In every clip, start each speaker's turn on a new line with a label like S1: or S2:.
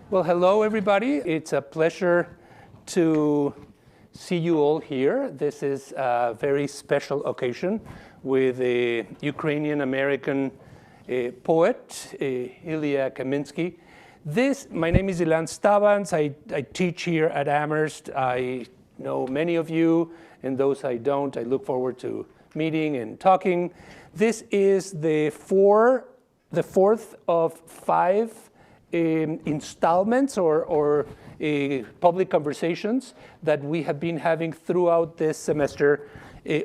S1: Well, hello, everybody. It's a pleasure to see you all here. This is a very special occasion with a Ukrainian-American poet, Ilya Kaminsky. My name is Ilan Stavans. I teach here at Amherst. I know many of you, and those I don't, I look forward to meeting and talking. This is the fourth of 5 installments or public conversations that we have been having throughout this semester,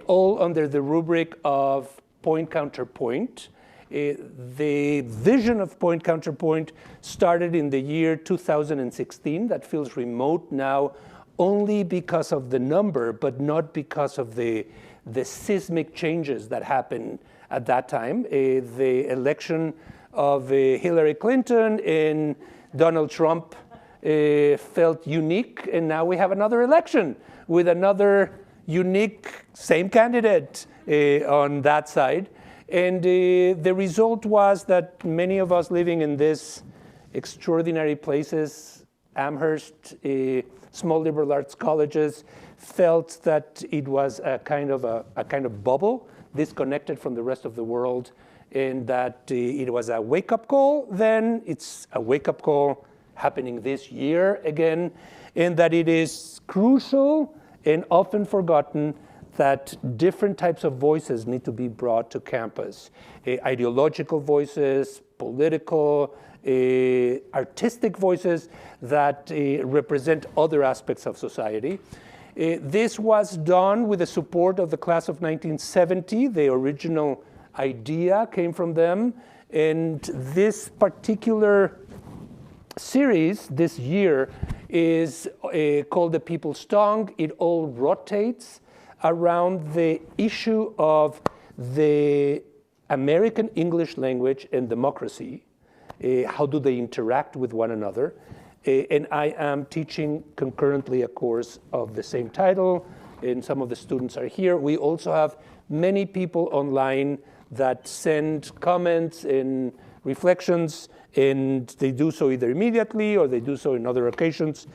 S1: all under the rubric of Point Counterpoint. The vision of Point Counterpoint started in the year 2016. That feels remote now only because of the number, but not because of the seismic changes that happened at that time. The election of Hillary Clinton and Donald Trump felt unique, and now we have another election with another unique, same candidate on that side. And the result was that many of us living in these extraordinary places, Amherst, small liberal arts colleges, felt that it was a kind of bubble, disconnected from the rest of the world, and that it was a wake-up call then. It's a wake-up call happening this year again, and that it is crucial and often forgotten that different types of voices need to be brought to campus. Ideological voices, political, artistic voices that represent other aspects of society. This was done with the support of the class of 1970. The original idea came from them. And this particular series this year is called The People's Tongue. It all rotates around the issue of the American English language and democracy. How do they interact with one another? And I am teaching concurrently a course of the same title, and some of the students are here. We also have many people online that send comments and reflections, and they do so either immediately or they do so in other occasions.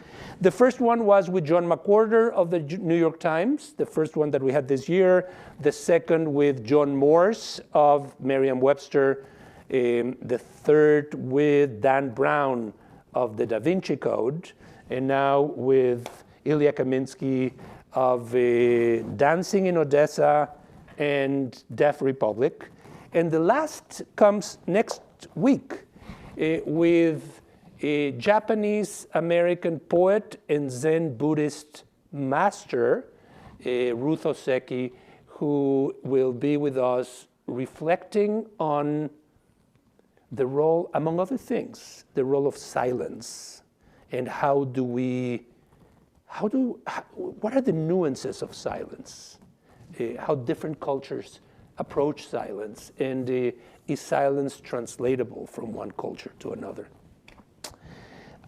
S1: The first one was with John McWhorter of the New York Times, the first one that we had this year. The second with John Morse of Merriam-Webster. The third with Dan Brown of the Da Vinci Code. And now with Ilya Kaminsky of Dancing in Odessa and Deaf Republic. And the last comes next week with a Japanese-American poet and Zen Buddhist master, Ruth Oseki, who will be with us reflecting on the role, among other things, the role of silence, and what are the nuances of silence? How different cultures approach silence, and is silence translatable from one culture to another?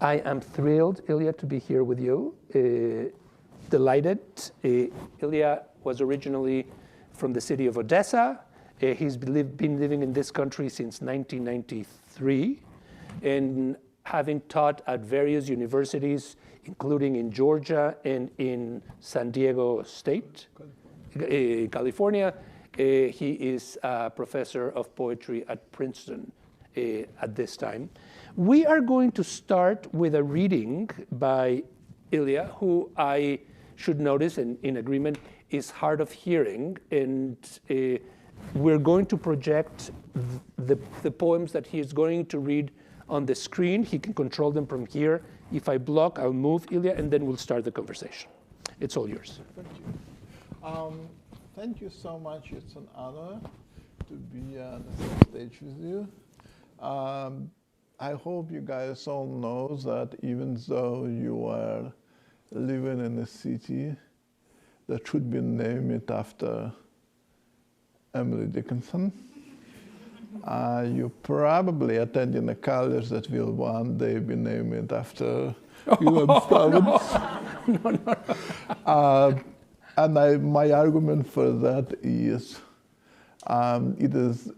S1: I am thrilled, Ilya, to be here with you. Delighted. Ilya was originally from the city of Odessa. He's been living in this country since 1993, and having taught at various universities, including in Georgia and in San Diego State, California. He is a professor of poetry at Princeton at this time. We are going to start with a reading by Ilya, who I should notice, and in agreement, is hard of hearing. And we're going to project the poems that he is going to read on the screen. He can control them from here. If I block, I'll move, Ilya, and then we'll start the conversation. It's all yours.
S2: Thank you. Thank you so much. It's an honor to be on the same stage with you. I hope you guys all know that even though you are living in a city that should be named after Emily Dickinson, you probably attending a college that will one day be named after Ilan Stavans. No. And my argument for that is it is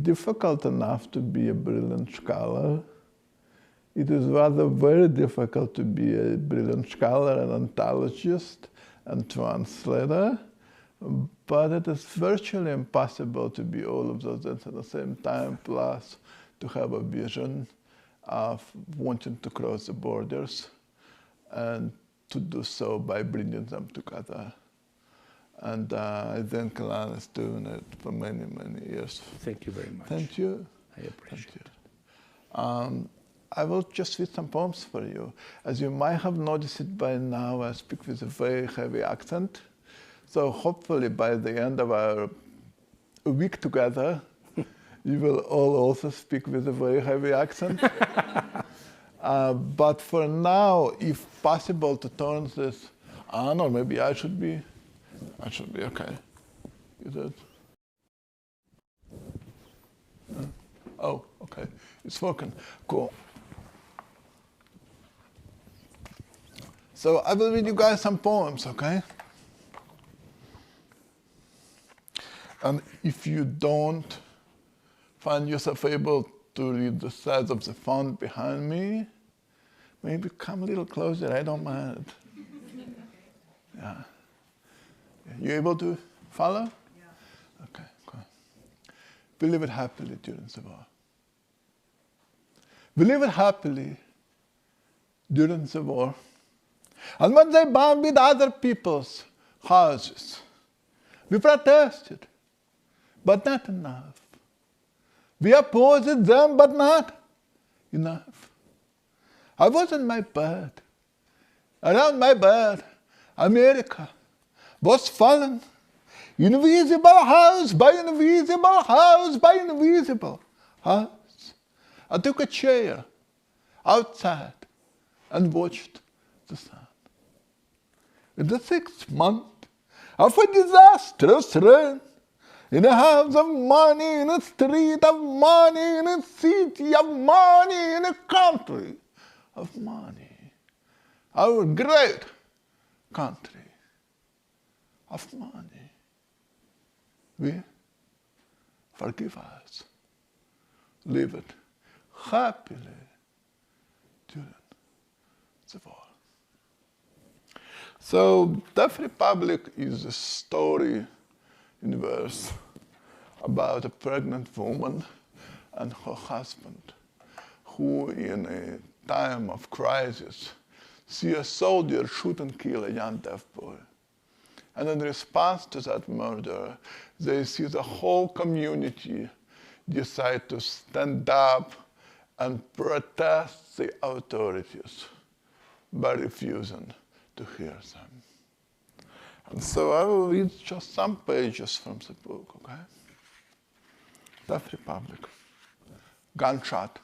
S2: difficult enough to be a brilliant scholar. it is rather very difficult to be a brilliant scholar and ontologist and translator, but it is virtually impossible to be all of those things at the same time, plus to have a vision of wanting to cross the borders and to do so by bringing them together. And I think Ilan is doing it for many, many years.
S1: Thank you very much.
S2: Thank you.
S1: I appreciate it.
S2: I will just read some poems for you. As you might have noticed it by now, I speak with a very heavy accent. So hopefully by the end of our week together, you will all also speak with a very heavy accent. But for now, if possible, to turn this on, or maybe I should be okay. Is it? Oh, okay. It's working. Cool. So I will read you guys some poems, okay? And if you don't find yourself able to read the size of the font behind me, maybe come a little closer, I don't mind. Yeah. You able to follow? Yeah. Okay, cool. We live it happily during the war. We live it happily during the war. And when they bombed other people's houses, we protested, but not enough. We opposed them, but not enough. I was in my bed. Around my bed, America was falling. Invisible house by invisible house by invisible house. I took a chair outside and watched the sun. In the 6th month of a disastrous rain, in a house of money, in a street of money, in a city of money, in a country of money, our great country of money. We, forgive us, live it happily during the war. So, Death Republic is a story in verse about a pregnant woman and her husband who, in a time of crisis, see a soldier shoot and kill a young deaf boy. And in response to that murder, they see the whole community decide to stand up and protest the authorities by refusing to hear them. And so I will read just some pages from the book, okay? Death Republic. Gunshot.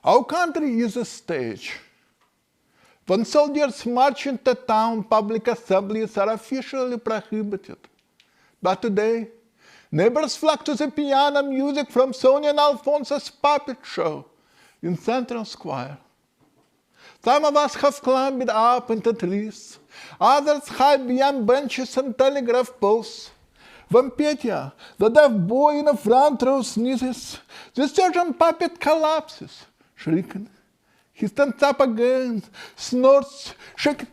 S2: Our country is a stage. When soldiers march into town, public assemblies are officially prohibited. But today, neighbors flock to the piano music from Sonia and Alfonso's puppet show in Central Square. Some of us have climbed up into trees. Others hide behind benches and telegraph poles. When Petya, the deaf boy in the front row, sneezes, the sergeant puppet collapses, shrieking. He stands up again, snorts, shaking.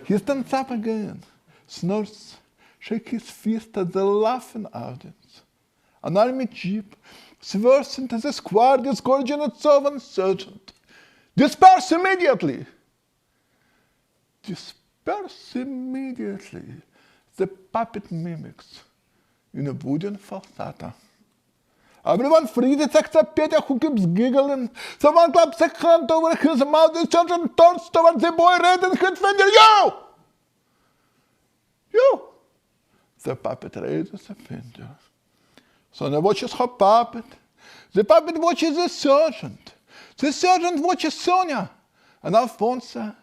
S2: He stands up again, snorts, shakes his fist at the laughing audience. An army jeep swerves into the square, disgorging its own sergeant. Disperse immediately! Disperse immediately, the puppet mimics in a wooden falsetto. Everyone freezes except Petya, who keeps giggling. Someone claps a hand over his mouth. The sergeant turns towards the boy, raising his finger. You! You! The puppet raises a finger. Sonia watches her puppet. The puppet watches the sergeant. The sergeant watches Sonia and Alfonso.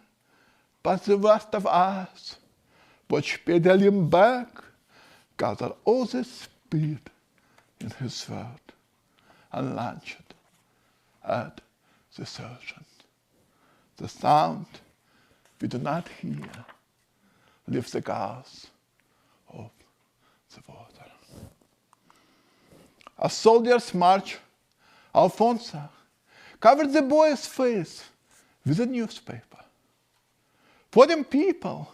S2: But the rest of us watch Petya lean back, gather all the speed in his sword, and launch it at the sergeant. The sound we do not hear leaves the gas of the water. As soldiers march, Alfonso covered the boy's face with a newspaper. For them people,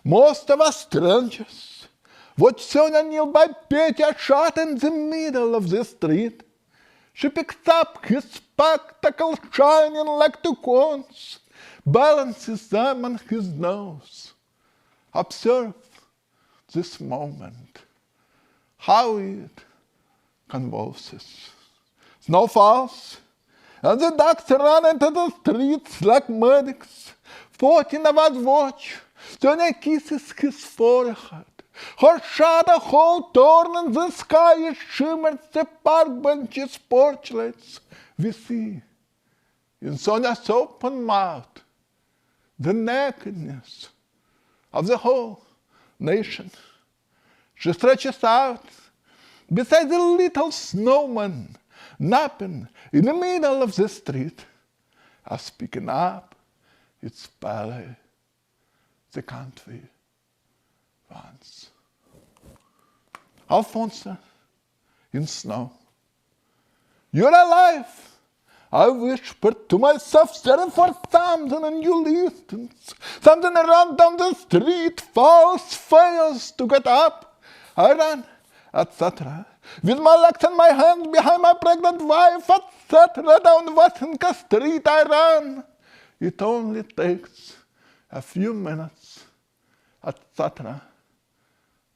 S2: most of us strangers, watched Sonia kneel by Petya shot in the middle of the street. She picked up his spectacles shining like two cones, balances them on his nose. Observe this moment, how it convulses. Snow falls, and the ducks run into the streets like medics. 14 of us watch. Sonia kisses his forehead. Her shadow whole torn in the sky shimmers the park benches' porchlights. We see in Sonia's open mouth the nakedness of the whole nation. She stretches out beside the little snowman napping in the middle of the street, as picking up its ballet the country once. Alfonso, in snow. You're alive! I whispered to myself, staring for something in new distance. Something around down the street, fails to get up. I ran, etc. With my legs and my hands behind my pregnant wife, etc. Down Washington Street I ran. It only takes a few minutes, etc.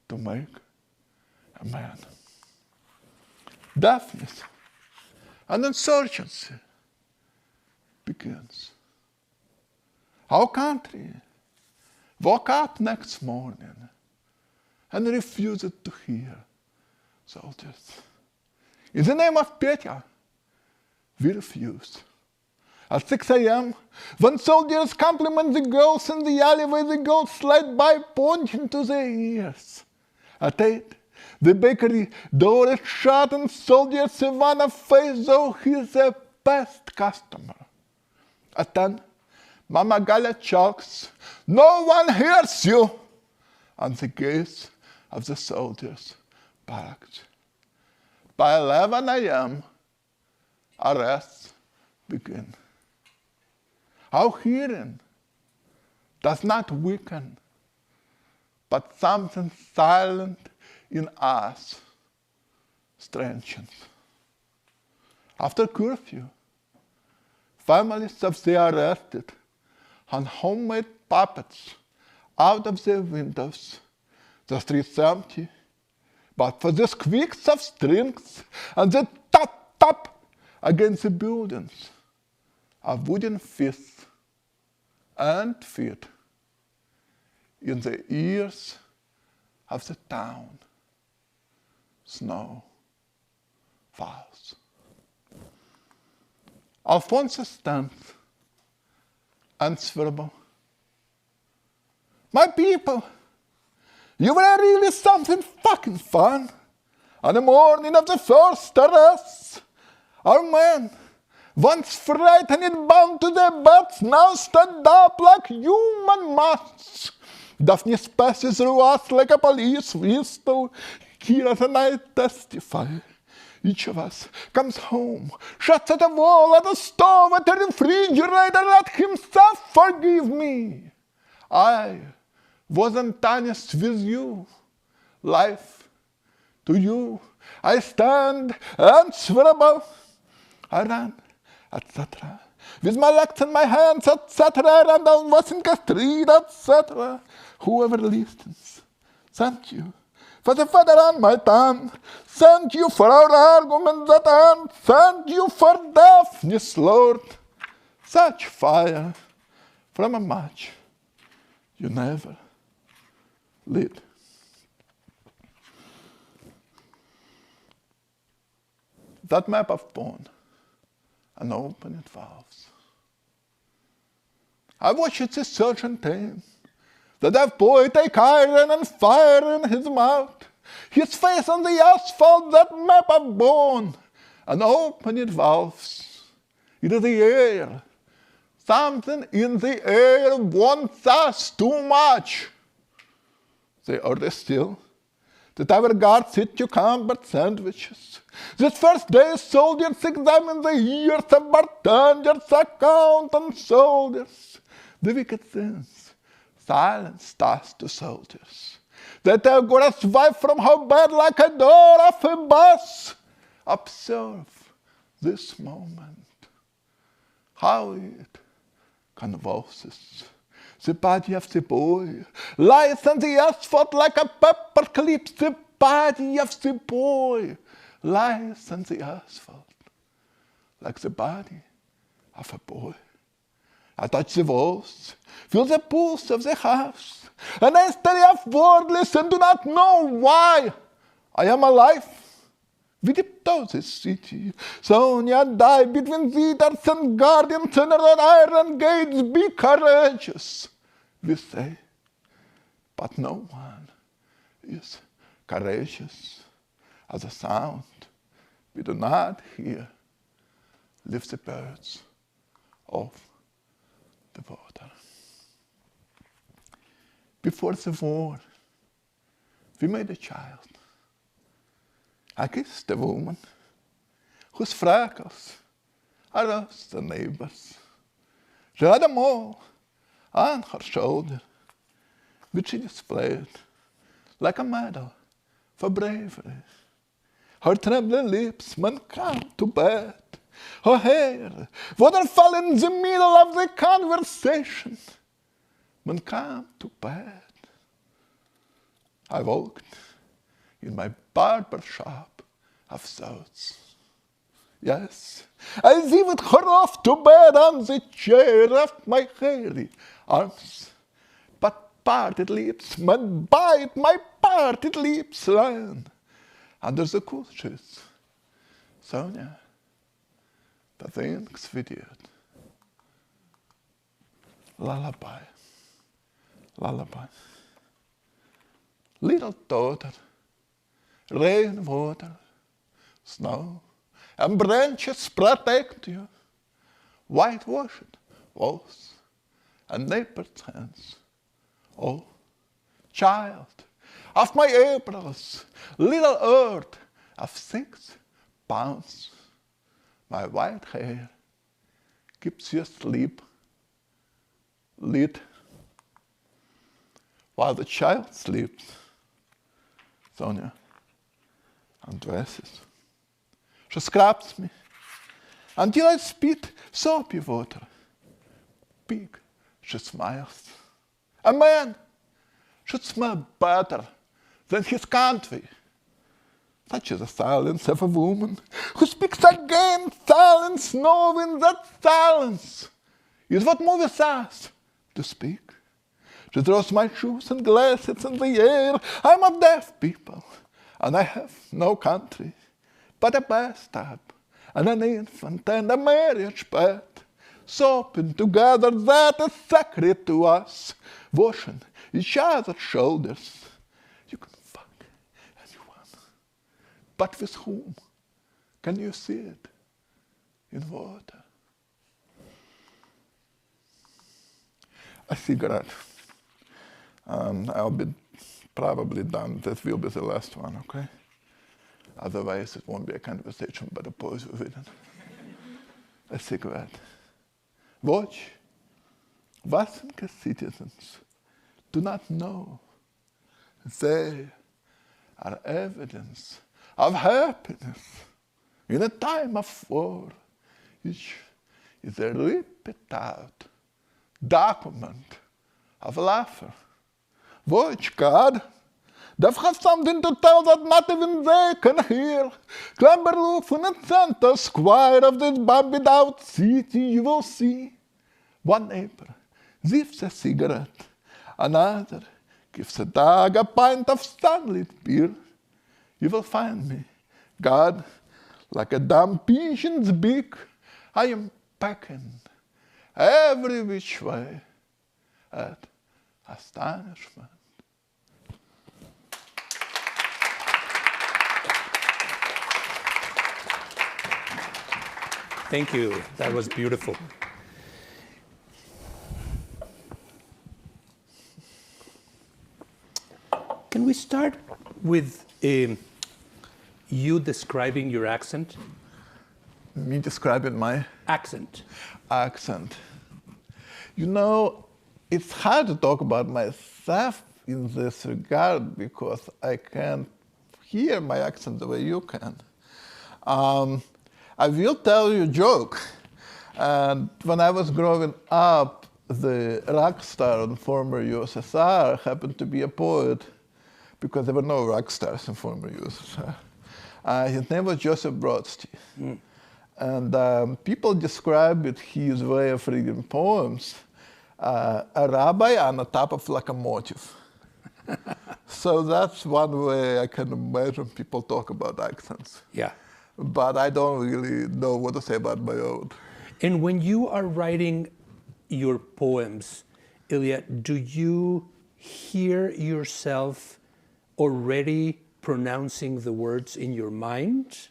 S2: to make a man. Darkness and insurgency begins. Our country woke up next morning and refused to hear soldiers. In the name of Petya, we refused. At 6 a.m., when soldiers compliment the girls in the alleyway, the girls slide by pointing to their ears. At 8, the bakery door is shut and soldiers Ivana face though he's a past customer. At 10, Mama Galia chokes, "No one hears you!" on the gates of the soldiers' barracks. By 11 a.m., arrests begin. Our hearing does not weaken, but something silent in us strengthens. After curfew, families of the arrested hung homemade puppets out of their windows. The streets empty, but for the squeaks of strings and the tap-tap against the buildings of wooden fists and feet in the ears of the town. Snow falls. Alfonso stands answerable. My people, you were really something fucking fun. On the morning of the first arrest, our men, once frightened and bound to their beds, now stand up like human masks. Daphne passes through us like a police whistle. Here and I testify. Each of us comes home, shuts at a wall, at a stove, at a refrigerator, let himself forgive me. I wasn't honest with you. Life to you I stand answerable. I ran, etc. With my legs and my hands, etc. I ran down Washington Street, etc. Whoever listens, thank you. For the father on my tongue, thank you for our arguments at hand, thank you for Daphne's Lord. Such fire from a match you never lit. That map of bone and open it valves. I watched it a certain time. The deaf boy take iron and fire in his mouth. His face on the asphalt, that map of bone, and open it valves. It is the air. Something in the air wants us too much. They are still that our guards eat cucumber sandwiches. That first day soldiers examine the years of bartenders, accountant soldiers. The wicked things silence us to soldiers. That our girls wife from her bed like a door of a bus. Observe this moment, how it convulses the body of the boy, lies on the asphalt like a pepper clip. The body of the boy lies on the asphalt like the body of a boy. I touch the walls, feel the pulse of the house, and I study of wordless and do not know why I am alive. We tiptoe the city. Sonia died between cedars and guardians under the iron gates. Be courageous, we say. But no one is courageous. As a sound we do not hear lifts the birds off the water. Before the war, we made a child. I kissed the woman whose freckles aroused the neighbors. She had them all on her shoulder, which she displayed like a medal for bravery. Her trembling lips went come to bed. Her hair waterfall in the middle of the conversation. When come to bed, I walked in my barber shop of thoughts. Yes, I waved her off to bed on the chair of my hairy arms. But parted lips went bite my parted lips lying under the cool sheets. Sonia, the things we did. Lullaby, lullaby. Little daughter, rain, water, snow, and branches protect you. Whitewashed walls and neighbor's hands. Oh, child of my Aprils, little earth of 6 pounds. My white hair keeps you asleep, lit, while the child sleeps. Sonia undresses. She scrubs me until I spit soapy water. Big, she smiles. A man should smell better than his country. Such is the silence of a woman who speaks against silence, knowing that silence is what moves us to speak. She throws my shoes and glasses in the air. I'm a deaf people, and I have no country but a bathtub and an infant and a marriage bed. Sopping together, that is sacred to us. Washing each other's shoulders. You can fuck anyone, but with whom can you see it in water? A cigarette. I'll be probably done. That will be the last one, okay? Otherwise, it won't be a conversation, but a pause with it. A cigarette. Watch. Washington citizens do not know. They are evidence of happiness in a time of war. Each is a ripped out document of laughter. Watch, God. They've got something to tell that not even they can hear. Clamber look in the center square of this bombed out city. You will see one neighbor gives a cigarette, another gives a dog a pint of sunlit beer. You will find me, God, like a damn pigeon's beak. I am pecking every which way at astonishment.
S1: Thank you. That was beautiful. Can we start with You describing your accent?
S2: Me describing my
S1: Accent.
S2: accent. You know, it's hard to talk about myself in this regard because I can't hear my accent the way you can. I will tell you a joke. And when I was growing up, the rock star in former USSR happened to be a poet because there were no rock stars in former USSR. His name was Joseph Brodsky. And people describe it his way of reading poems, a rabbi on the top of locomotive. So that's one way I can imagine people talk about accents.
S1: Yeah.
S2: But I don't really know what to say about my own.
S1: And when you are writing your poems, Ilya, do you hear yourself already pronouncing the words in your mind?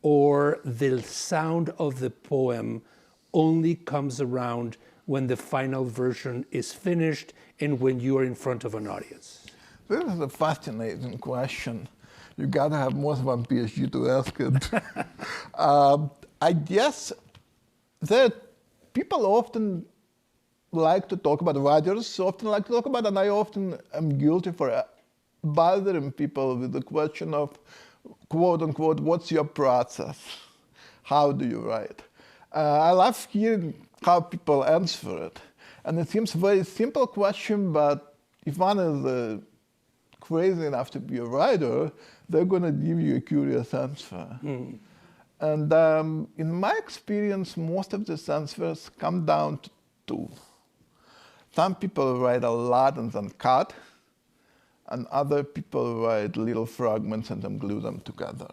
S1: Or the sound of the poem only comes around when the final version is finished and when you are in front of an audience?
S2: This is a fascinating question. You gotta have more than one PhD to ask it. I guess that people often like to talk about, writers often like to talk about, and I often am guilty for bothering people with the question of, quote unquote, what's your process? How do you write? I love hearing how people answer it. And it seems a very simple question, but if one is crazy enough to be a writer, they're going to give you a curious answer. And in my experience, most of these answers come down to two. Some people write a lot and then cut, and other people write little fragments and then glue them together.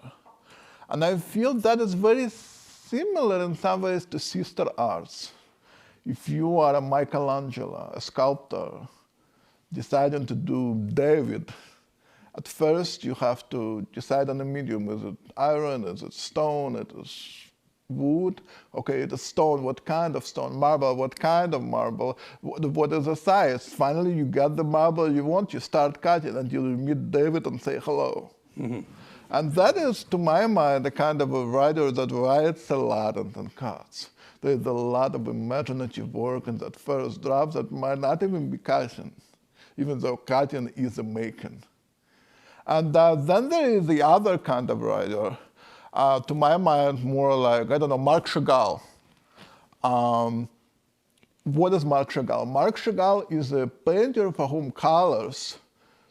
S2: And I feel that is very similar in some ways to sister arts. If you are a Michelangelo, a sculptor, deciding to do David, at first you have to decide on the medium. Is it iron, is it stone, it is wood? Okay, it is stone, what kind of stone? Marble, what kind of marble? What is the size? Finally, you get the marble you want, you start cutting, and you meet David and say hello. And that is, to my mind, the kind of a writer that writes a lot and then cuts. There's a lot of imaginative work in that first draft that might not even be cutting, even though cutting is a making. And then there is the other kind of writer, to my mind, more like, I don't know, Marc Chagall. What is Marc Chagall? Marc Chagall is a painter for whom colors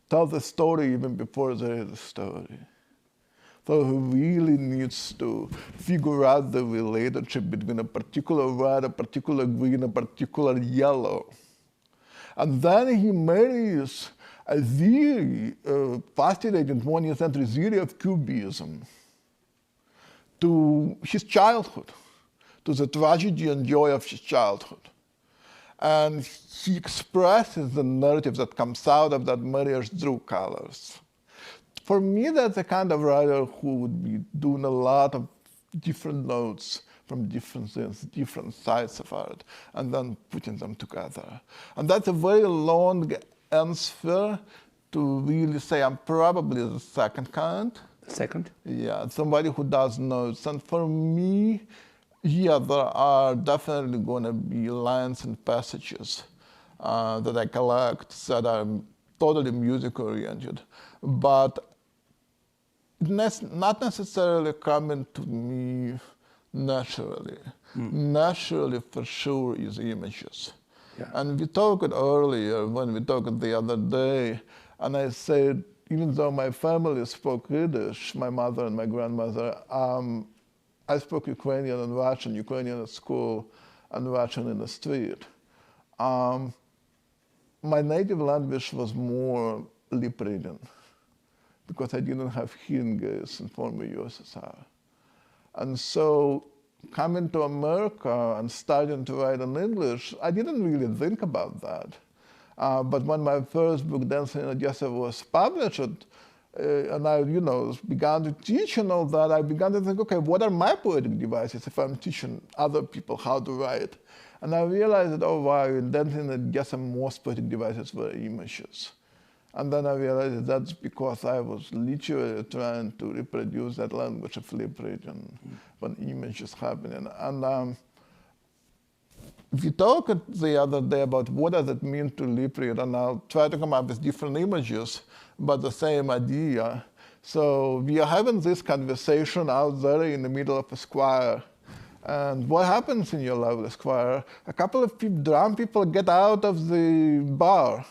S2: tell the story even before there is a story. So he really needs to figure out the relationship between a particular red, a particular green, a particular yellow. And then he marries a very fascinating 20th century theory of cubism to his childhood, to the tragedy and joy of his childhood. And he expresses the narrative that comes out of that marriage through colors. For me, that's the kind of writer who would be doing a lot of different notes from different things, different sides of art, and then putting them together. And that's a very long answer to really say I'm probably the second kind.
S1: Second?
S2: Yeah, somebody who does notes. And for me, yeah, there are definitely going to be lines and passages that I collect that are totally music-oriented, but not necessarily coming to me naturally. Naturally, for sure, is images.
S1: Yeah.
S2: And we talked earlier, when we talked the other day, and I said, even though my family spoke Yiddish, my mother and my grandmother, I spoke Ukrainian and Russian, Ukrainian at school and Russian in the street. My native language was more lip reading because I didn't have hearing aids in former USSR. And so coming to America and starting to write in English, I didn't really think about that. But when my first book, Dancing in Odessa, was published, and I, began to teach and all that, I began to think, okay, what are my poetic devices if I'm teaching other people how to write? And I realized that, oh, wow, in Dancing in Odessa, most poetic devices were images. And then I realized that's because I was literally trying to reproduce that language of lip reading when image is happening. And we talked the other day about what does it mean to lip read, and I'll try to come up with different images, but the same idea. So we are having this conversation out there in the middle of a square. And what happens in your lovely square? A couple of drunk people get out of the bar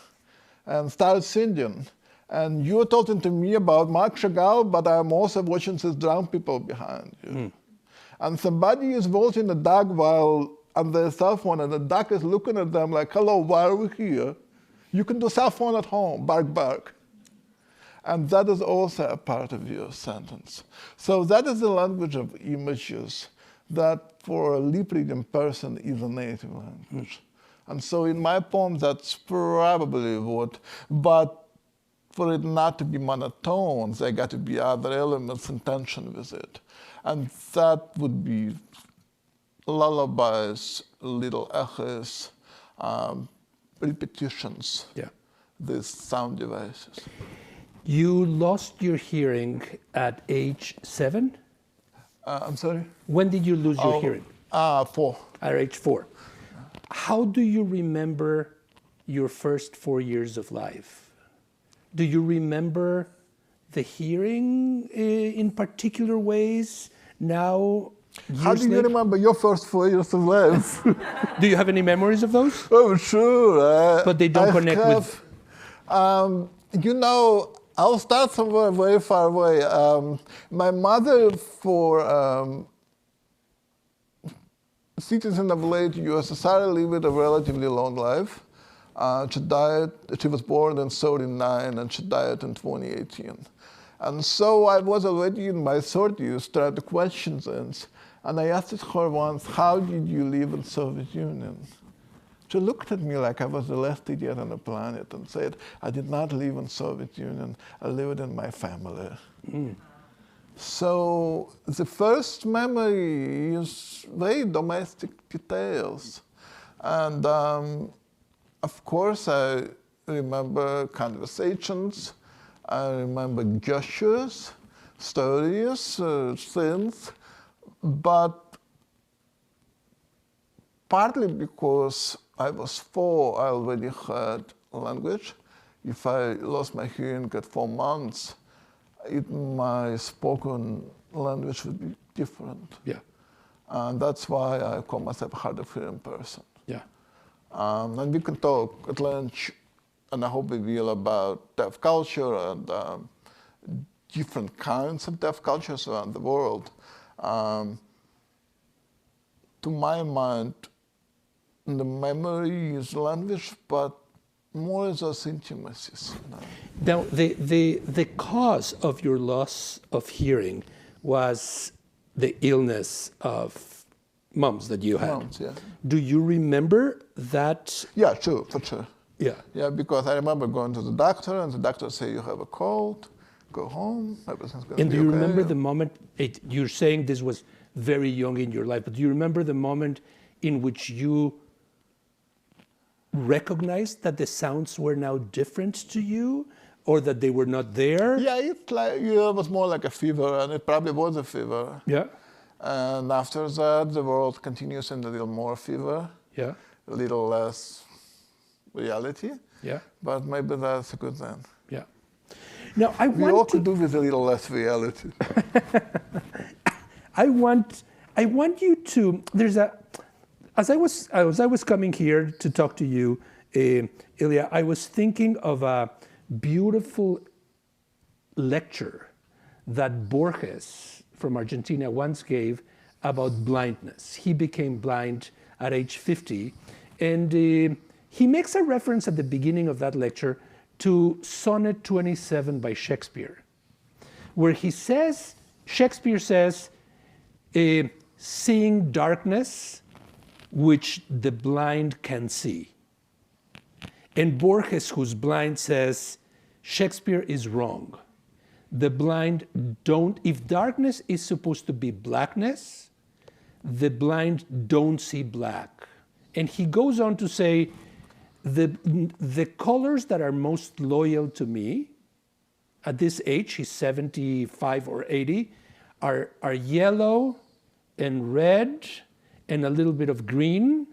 S2: and start singing. And you're talking to me about Marc Chagall, but I'm also watching these drunk people behind you. And somebody is walking the dog while on their cell phone, and the dog is looking at them like, hello, why are we here? You can do cell phone at home, bark, bark. And that is also a part of your sentence. So that is the language of images that for a lip-reading person is a native language. And so in my poem, that's probably what, but for it not to be monotone, there got to be other elements in tension with it. And that would be lullabies, little echoes, repetitions, these sound devices.
S1: You lost your hearing at age 7?
S2: I'm sorry?
S1: When did you lose your hearing?
S2: 4.
S1: At age 4. How do you remember your first 4 years of life? Do you remember the hearing in particular ways now?
S2: How do you remember your first 4 years of life?
S1: Do you have any memories of those?
S2: Oh, sure.
S1: But they don't connect with...
S2: You know, I'll start somewhere very far away. My mother, for citizen of late USSR, lived a relatively long life. She was born in 1939 and she died in 2018. And so I was already in my 30s trying to question things. And I asked her once, how did you live in Soviet Union? She looked at me like I was the last idiot on the planet and said, I did not live in Soviet Union, I lived in my family. So the first memory is very domestic details. And of course, I remember conversations, I remember gestures, stories, things, but partly because I was 4, I already had language. If I lost my hearing at 4 months, my spoken language would be different. And that's why I call myself a hard of hearing person. And we can talk at lunch, and I hope we will, about deaf culture and different kinds of deaf cultures around the world. To my mind, the memory is language, but more as those intimacies.
S1: Now, the cause of your loss of hearing was the illness of mums that you had.
S2: Mums, yeah.
S1: Do you remember that?
S2: Yeah, sure, for sure.
S1: Yeah,
S2: because I remember going to the doctor, and the doctor said, you have a cold, go home, everything's going to be okay.
S1: And do you remember the moment, you're saying this was very young in your life, but do you remember the moment in which you recognized that the sounds were now different to you, or that they were not there?
S2: Yeah, it was more like a fever, and it probably was a fever.
S1: Yeah.
S2: And after that, the world continues in a little more fever.
S1: Yeah.
S2: A little less reality.
S1: Yeah.
S2: But maybe that's a good thing.
S1: Yeah. Now,
S2: we all could do with a little less reality.
S1: I want you to. As I was coming here to talk to you, Ilya, I was thinking of a beautiful lecture that Borges from Argentina once gave about blindness. He became blind at age 50, and he makes a reference at the beginning of that lecture to Sonnet 27 by Shakespeare, where Shakespeare says, seeing darkness which the blind can see. And Borges, who's blind, says, Shakespeare is wrong. The blind don't, if darkness is supposed to be blackness, the blind don't see black. And he goes on to say, the colors that are most loyal to me at this age, he's 75 or 80, are yellow and red and a little bit of green,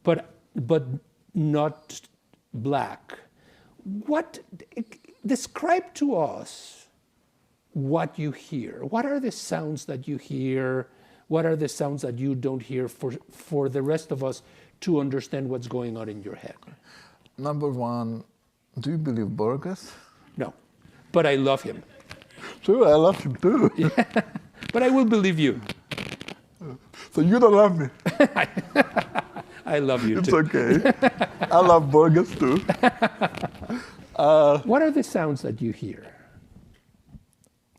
S1: but not black. Describe to us what you hear. What are the sounds that you hear? What are the sounds that you don't hear for the rest of us to understand what's going on in your head?
S2: Number one, do you believe Burgess?
S1: No, but I love him.
S2: Sure, I love him too.
S1: Yeah. But I will believe you.
S2: So you don't love me.
S1: I love you
S2: it's
S1: too.
S2: It's okay. I love Burgess too.
S1: What are the sounds that you hear?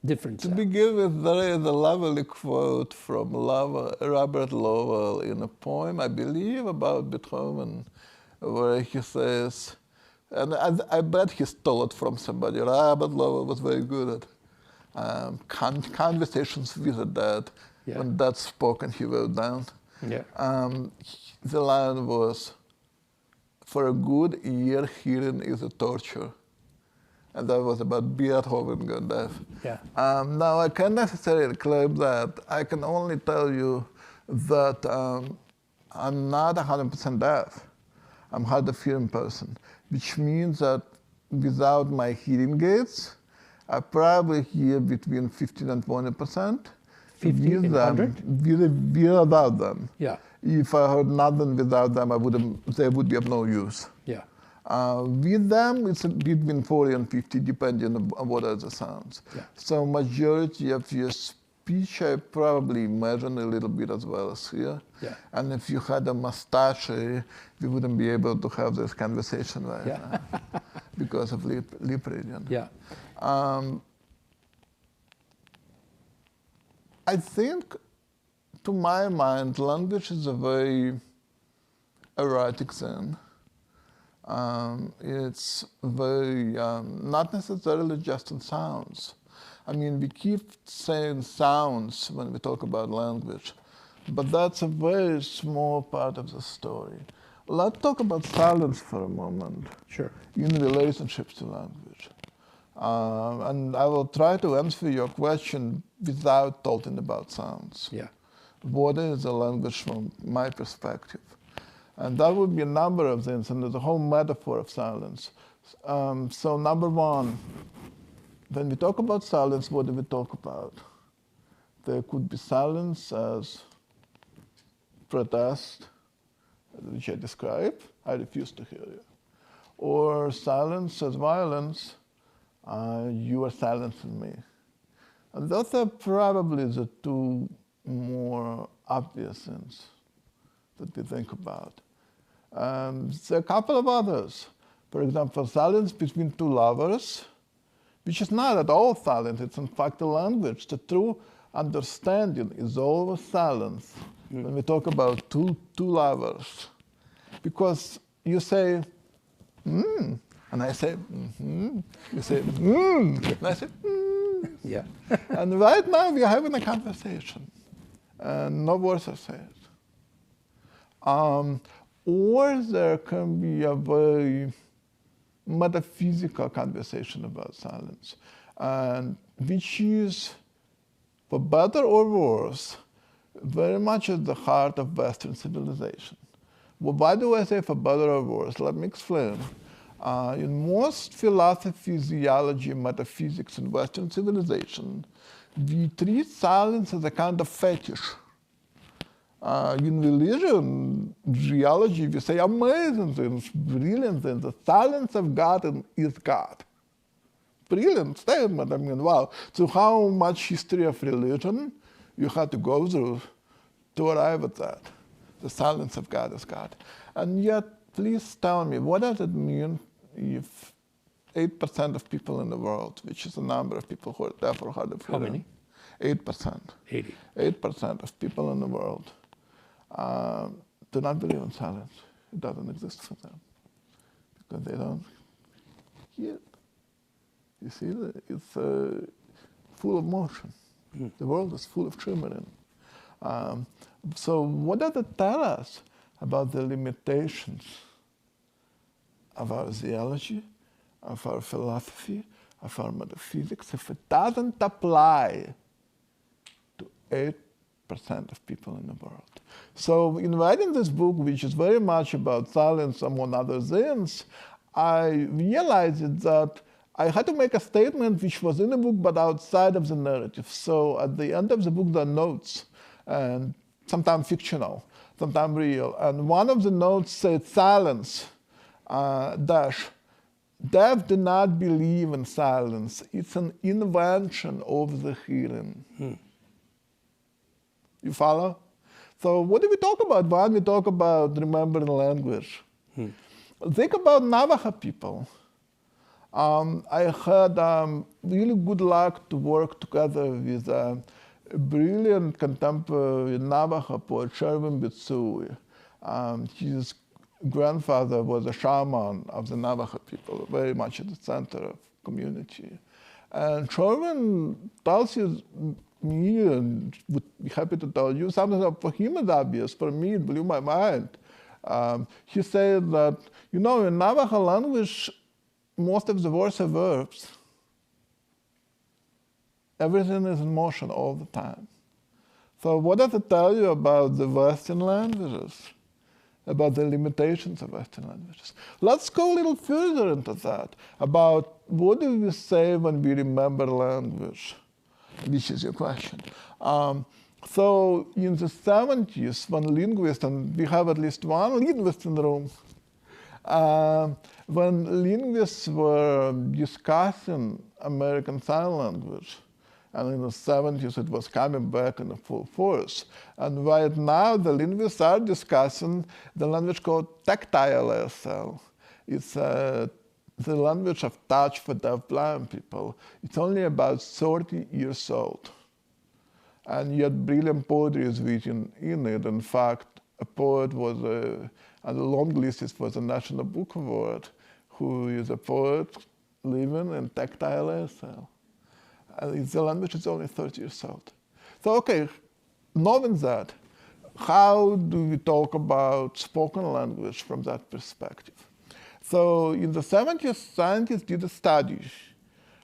S1: Different sounds.
S2: To begin with, there is a lovely quote from Robert Lowell in a poem, I believe, about Beethoven, where he says, and I bet he stole it from somebody. Robert Lowell was very good at conversations with the dead.
S1: Yeah.
S2: When that's spoken, he wrote down.
S1: Yeah.
S2: The line was, "For a good ear, hearing is a torture." And that was about Beethoven going deaf.
S1: Yeah.
S2: Now, I can't necessarily claim that. I can only tell you that I'm not 100% deaf. I'm a hard of hearing person, which means that without my hearing aids, I probably hear between 15 and 20%.
S1: 50 and 100?
S2: Without them.
S1: Yeah.
S2: If I heard nothing without them, they would be of no use.
S1: Yeah.
S2: With them, it's between 40 and 50, depending on what are the sounds.
S1: Yeah.
S2: So majority of your speech, I probably imagine a little bit as well as here.
S1: Yeah.
S2: And if you had a mustache, we wouldn't be able to have this conversation right now because of lip reading.
S1: Yeah.
S2: I think, to my mind, language is a very erratic thing. It's very, not necessarily just in sounds. I mean, we keep saying sounds when we talk about language, but that's a very small part of the story. Let's talk about silence for a moment.
S1: Sure.
S2: In relationships to language. And I will try to answer your question without talking about sounds.
S1: Yeah.
S2: What is a language from my perspective? And that would be a number of things, and there's a whole metaphor of silence. So number one, when we talk about silence, what do we talk about? There could be silence as protest, which I described, I refuse to hear you. Or silence as violence, you are silencing me. And those are probably the two more obvious things that we think about. There are a couple of others. For example, silence between two lovers, which is not at all silent, it's in fact a language. The true understanding is always silence when we talk about two lovers. Because you say, and I say, you say, and I say,
S1: Yeah.
S2: and right now we are having a conversation, and no words are said. Or there can be a very metaphysical conversation about silence, and which is, for better or worse, very much at the heart of Western civilization. Well, why do I say for better or worse? Let me explain. In most philosophy, theology, metaphysics in Western civilization, we treat silence as a kind of fetish. In religion, theology, we say amazing things, brilliant things. The silence of God is God. Brilliant statement. I mean, wow. So how much history of religion you had to go through to arrive at that? The silence of God is God. And yet, please tell me, what does it mean if 8% of people in the world, which is the number of people who are deaf or hard of hearing?
S1: How many?
S2: 8%.
S1: 80.
S2: 8% of people in the world do not believe in silence. It doesn't exist for them because they don't hear it. You see, it's full of motion. The world is full of shimmering. So what does it tell us about the limitations of our theology, of our philosophy, of our metaphysics, if it doesn't apply to 8% of people in the world. So in writing this book, which is very much about silence among other things, I realized that I had to make a statement which was in the book but outside of the narrative. So at the end of the book, there are notes, and sometimes fictional, sometimes real. And one of the notes said, silence, dash. Deaf do not believe in silence. It's an invention of the hearing. You follow? So what do we talk about when we talk about remembering language? Think about Navajo people. I had really good luck to work together with a brilliant contemporary Navajo poet, Sherwin Bitsui. His grandfather was a shaman of the Navajo people, very much at the center of community. And Sherwin tells me, and would be happy to tell you, something that for him is obvious. For me, it blew my mind. He said that, you know, in Navajo language, most of the words are verbs. Everything is in motion all the time. So what does it tell you about the Western languages? About the limitations of Western languages? Let's go a little further into that, about what do we say when we remember language, which is your question. So in the 70s, when linguists, and we have at least one linguist in the room, when linguists were discussing American Sign Language, and in the 70s it was coming back in full force. And right now the linguists are discussing the language called tactile ASL. It's the language of touch for deaf-blind people. It's only about 30 years old. And yet brilliant poetry is written in it. In fact, a poet was on the long list for the National Book Award, who is a poet living in tactile ASL. And the language is only 30 years old. So, okay, knowing that, how do we talk about spoken language from that perspective? So in the 70s, scientists did a study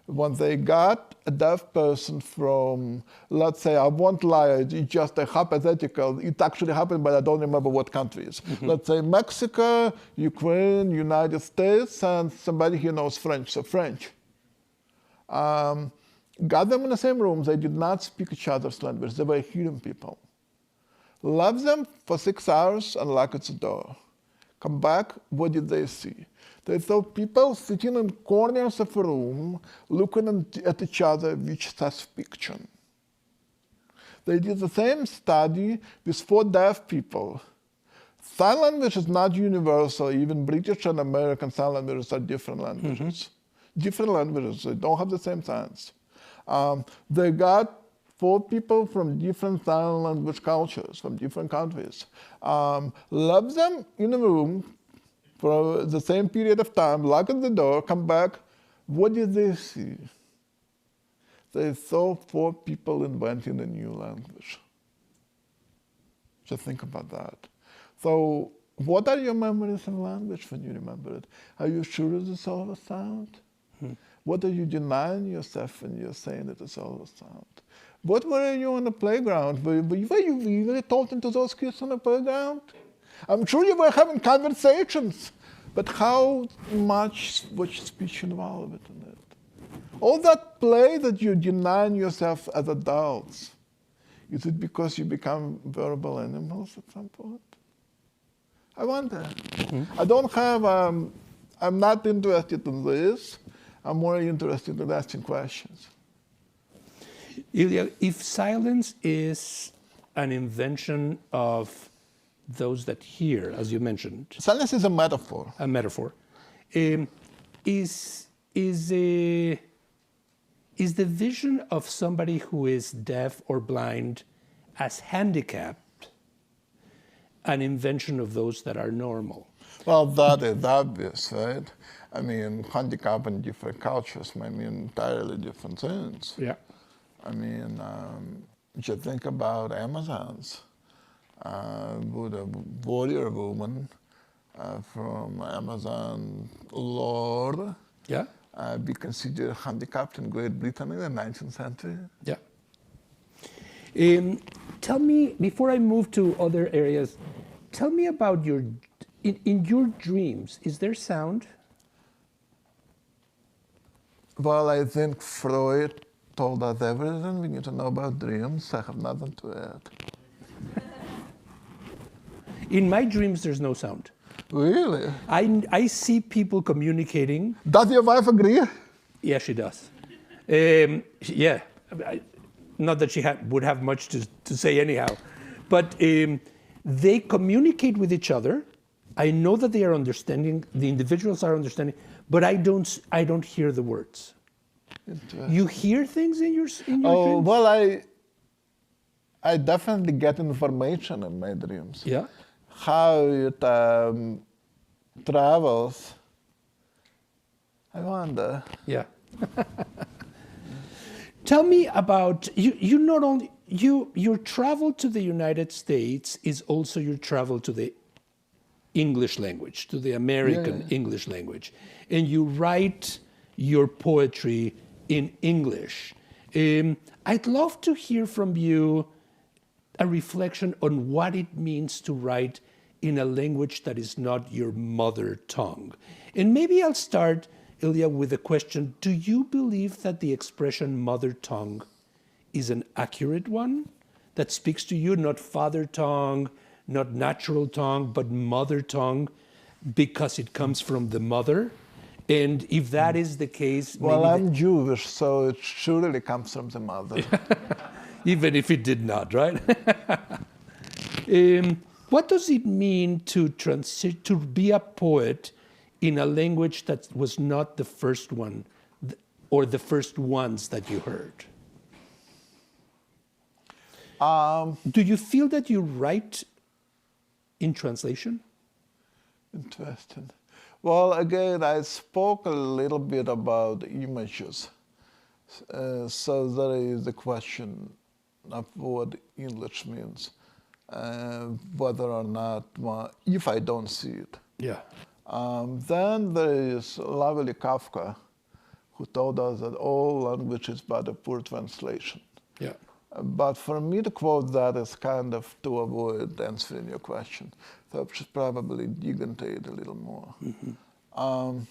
S2: when they got a deaf person from, let's say, I won't lie, it's just a hypothetical, it actually happened, but I don't remember what countries. Let's say Mexico, Ukraine, United States, and somebody here knows French, so French. Got them in the same room, they did not speak each other's language, they were hearing people. Left them for 6 hours and locked the door. Come back, what did they see? They saw people sitting in corners of a room, looking at each other, which says fiction. They did the same study with 4 deaf people. Sign language is not universal, even British and American sign languages are different languages. Different languages, they don't have the same signs. They got 4 people from different sign language cultures, from different countries. Left them in a room for the same period of time, locked the door, come back. What did they see? They saw 4 people inventing a new language. Just think about that. So what are your memories of language when you remember it? Are you sure it is all a sound? What are you denying yourself when you're saying it is all a sound? What were you on the playground? Were you really talking to those kids on the playground? I'm sure you were having conversations, but how much was speech involved in it? All that play that you're denying yourself as adults, is it because you become verbal animals at some point? I wonder. I don't have, I'm not interested in this. I'm more interested in asking questions.
S1: Ilya, if silence is an invention of those that hear, as you mentioned.
S2: Silence is a metaphor.
S1: A metaphor. Is the vision of somebody who is deaf or blind as handicapped an invention of those that are normal?
S2: Well, that is obvious, right? I mean, handicap in different cultures may mean entirely different things.
S1: Yeah.
S2: I mean, just think about Amazons. With a warrior woman from Amazon lord
S1: Yeah.
S2: be considered handicapped in Great Britain in the 19th century?
S1: Yeah. Tell me, before I move to other areas, tell me about in your dreams, is there sound?
S2: Well, I think Freud told us everything we need to know about dreams. I have nothing to add.
S1: In my dreams, there's no sound.
S2: Really?
S1: I see people communicating.
S2: Does your wife agree?
S1: Yeah, she does. Yeah, not that she would have much to say anyhow, but they communicate with each other. I know that they are understanding. The individuals are understanding, but I don't hear the words. You hear things in your dreams?
S2: Well, I definitely get information in my dreams.
S1: Yeah.
S2: How it travels, I wonder.
S1: Yeah. Tell me about you. Not only your travel to the United States is also your travel to the English language, to the American English language, and you write your poetry in English. I'd love to hear from you a reflection on what it means to write in a language that is not your mother tongue. And maybe I'll start, Ilya, with a question. Do you believe that the expression mother tongue is an accurate one that speaks to you, not father tongue, not natural tongue, but mother tongue, because it comes from the mother? And if that is the case...
S2: Well, I'm Jewish, so it surely comes from the mother.
S1: Even if it did not, right? What does it mean to be a poet in a language that was not the first one or the first ones that you heard? Do you feel that you write in translation?
S2: Interesting. Well, again, I spoke a little bit about images. So there is the question of what English means, whether or not, if I don't see it.
S1: Yeah.
S2: Then there is lovely Kafka, who told us that all language is but a poor translation.
S1: Yeah.
S2: But for me to quote that is kind of to avoid answering your question. So I should probably dig into it a little more. Mm-hmm.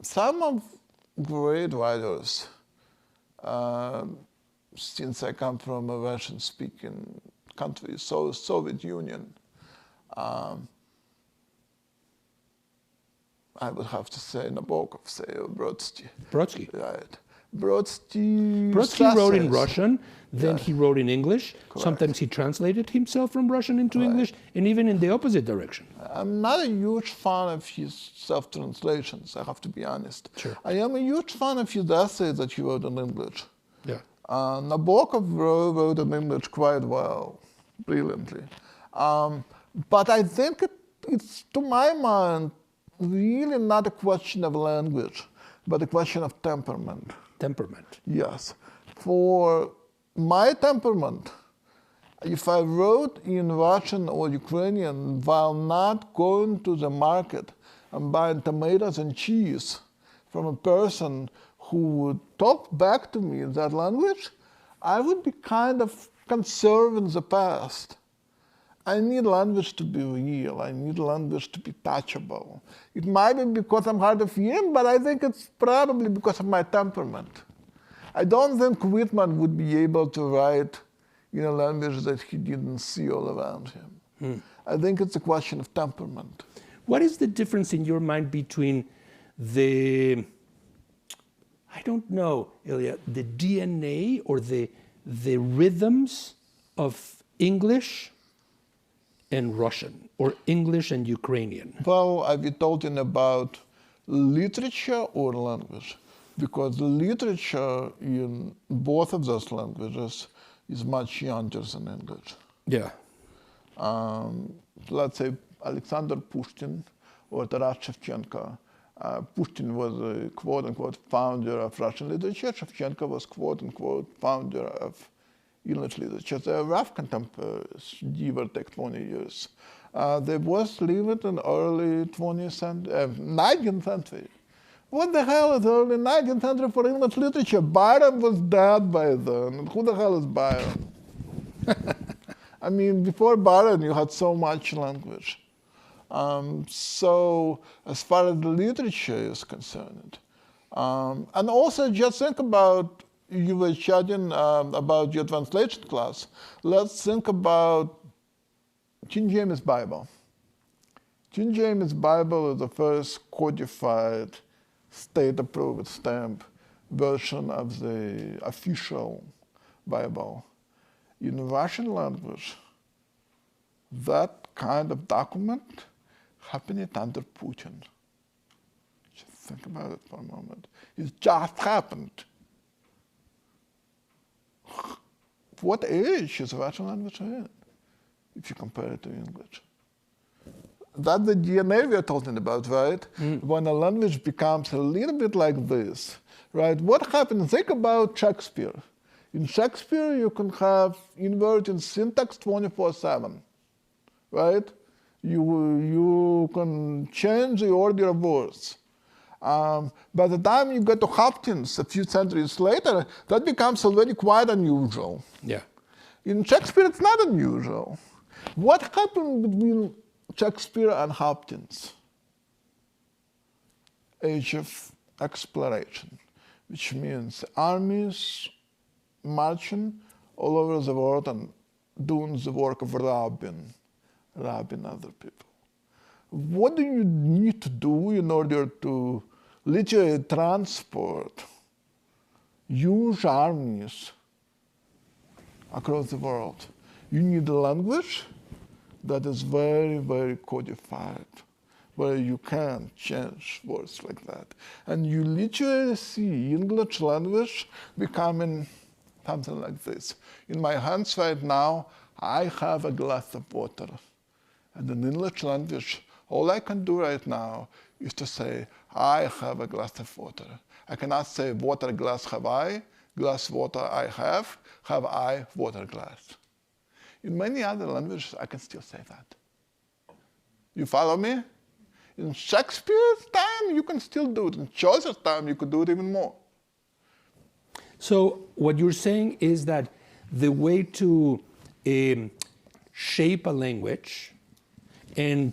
S2: Some of great writers, since I come from a Russian-speaking country, so Soviet Union, I would have to say Nabokov, say Brodsky.
S1: Brodsky.
S2: Right. Brodsky
S1: wrote in Russian, then he wrote in English. Correct. Sometimes he translated himself from Russian into English, and even in the opposite direction.
S2: I'm not a huge fan of his self-translations, I have to be honest.
S1: Sure.
S2: I am a huge fan of his essays that he wrote in English.
S1: Yeah.
S2: Nabokov wrote in English quite well, brilliantly. But I think it's, to my mind, really not a question of language, but a question of temperament.
S1: Temperament.
S2: Yes. For my temperament, if I wrote in Russian or Ukrainian while not going to the market and buying tomatoes and cheese from a person who would talk back to me in that language, I would be kind of conserved in the past. I need language to be real. I need language to be touchable. It might be because I'm hard of hearing, but I think it's probably because of my temperament. I don't think Whitman would be able to write in a language that he didn't see all around him. I think it's a question of temperament.
S1: What is the difference in your mind between the, I don't know, Ilya, the DNA or the rhythms of English and Russian, or English and Ukrainian?
S2: Well, are we talking about literature or language? Because the literature in both of those languages is much younger than English.
S1: Yeah.
S2: Let's say Alexander Pushkin or Taras Shevchenko. Pushkin was a quote-unquote founder of Russian literature. Shevchenko was quote-unquote founder of English literature. They're rough contemporaries, give or take 20 years. They both lived in early 19th century. What the hell is early 19th century for English literature? Byron was dead by then. Who the hell is Byron? I mean, before Byron, you had so much language. So as far as the literature is concerned, and also just think about, you were chatting about your translation class. Let's think about King James Bible. King James Bible is the first codified, state-approved stamp version of the official Bible. In Russian language, that kind of document happened under Putin. Just think about it for a moment. It just happened. What age is Russian language in, if you compare it to English? That's the DNA we are talking about, right? When a language becomes a little bit like this, right? What happens? Think about Shakespeare. In Shakespeare, you can have inverted syntax 24/7, right? You can change the order of words. By the time you get to Hopkins a few centuries later, that becomes already quite unusual.
S1: Yeah.
S2: In Shakespeare, it's not unusual. What happened between Shakespeare and Hopkins? Age of exploration, which means armies marching all over the world and doing the work of robbing other people. What do you need to do in order to literally transport huge armies across the world? You need a language that is very, very codified, where you can change words like that. And you literally see English language becoming something like this. In my hands right now, I have a glass of water. And in English language, all I can do right now is to say, I have a glass of water. I cannot say, water glass have I, glass water I have I water glass. In many other languages, I can still say that. You follow me? In Shakespeare's time, you can still do it. In Chaucer's time, you could do it even more.
S1: So what you're saying is that the way to shape a language and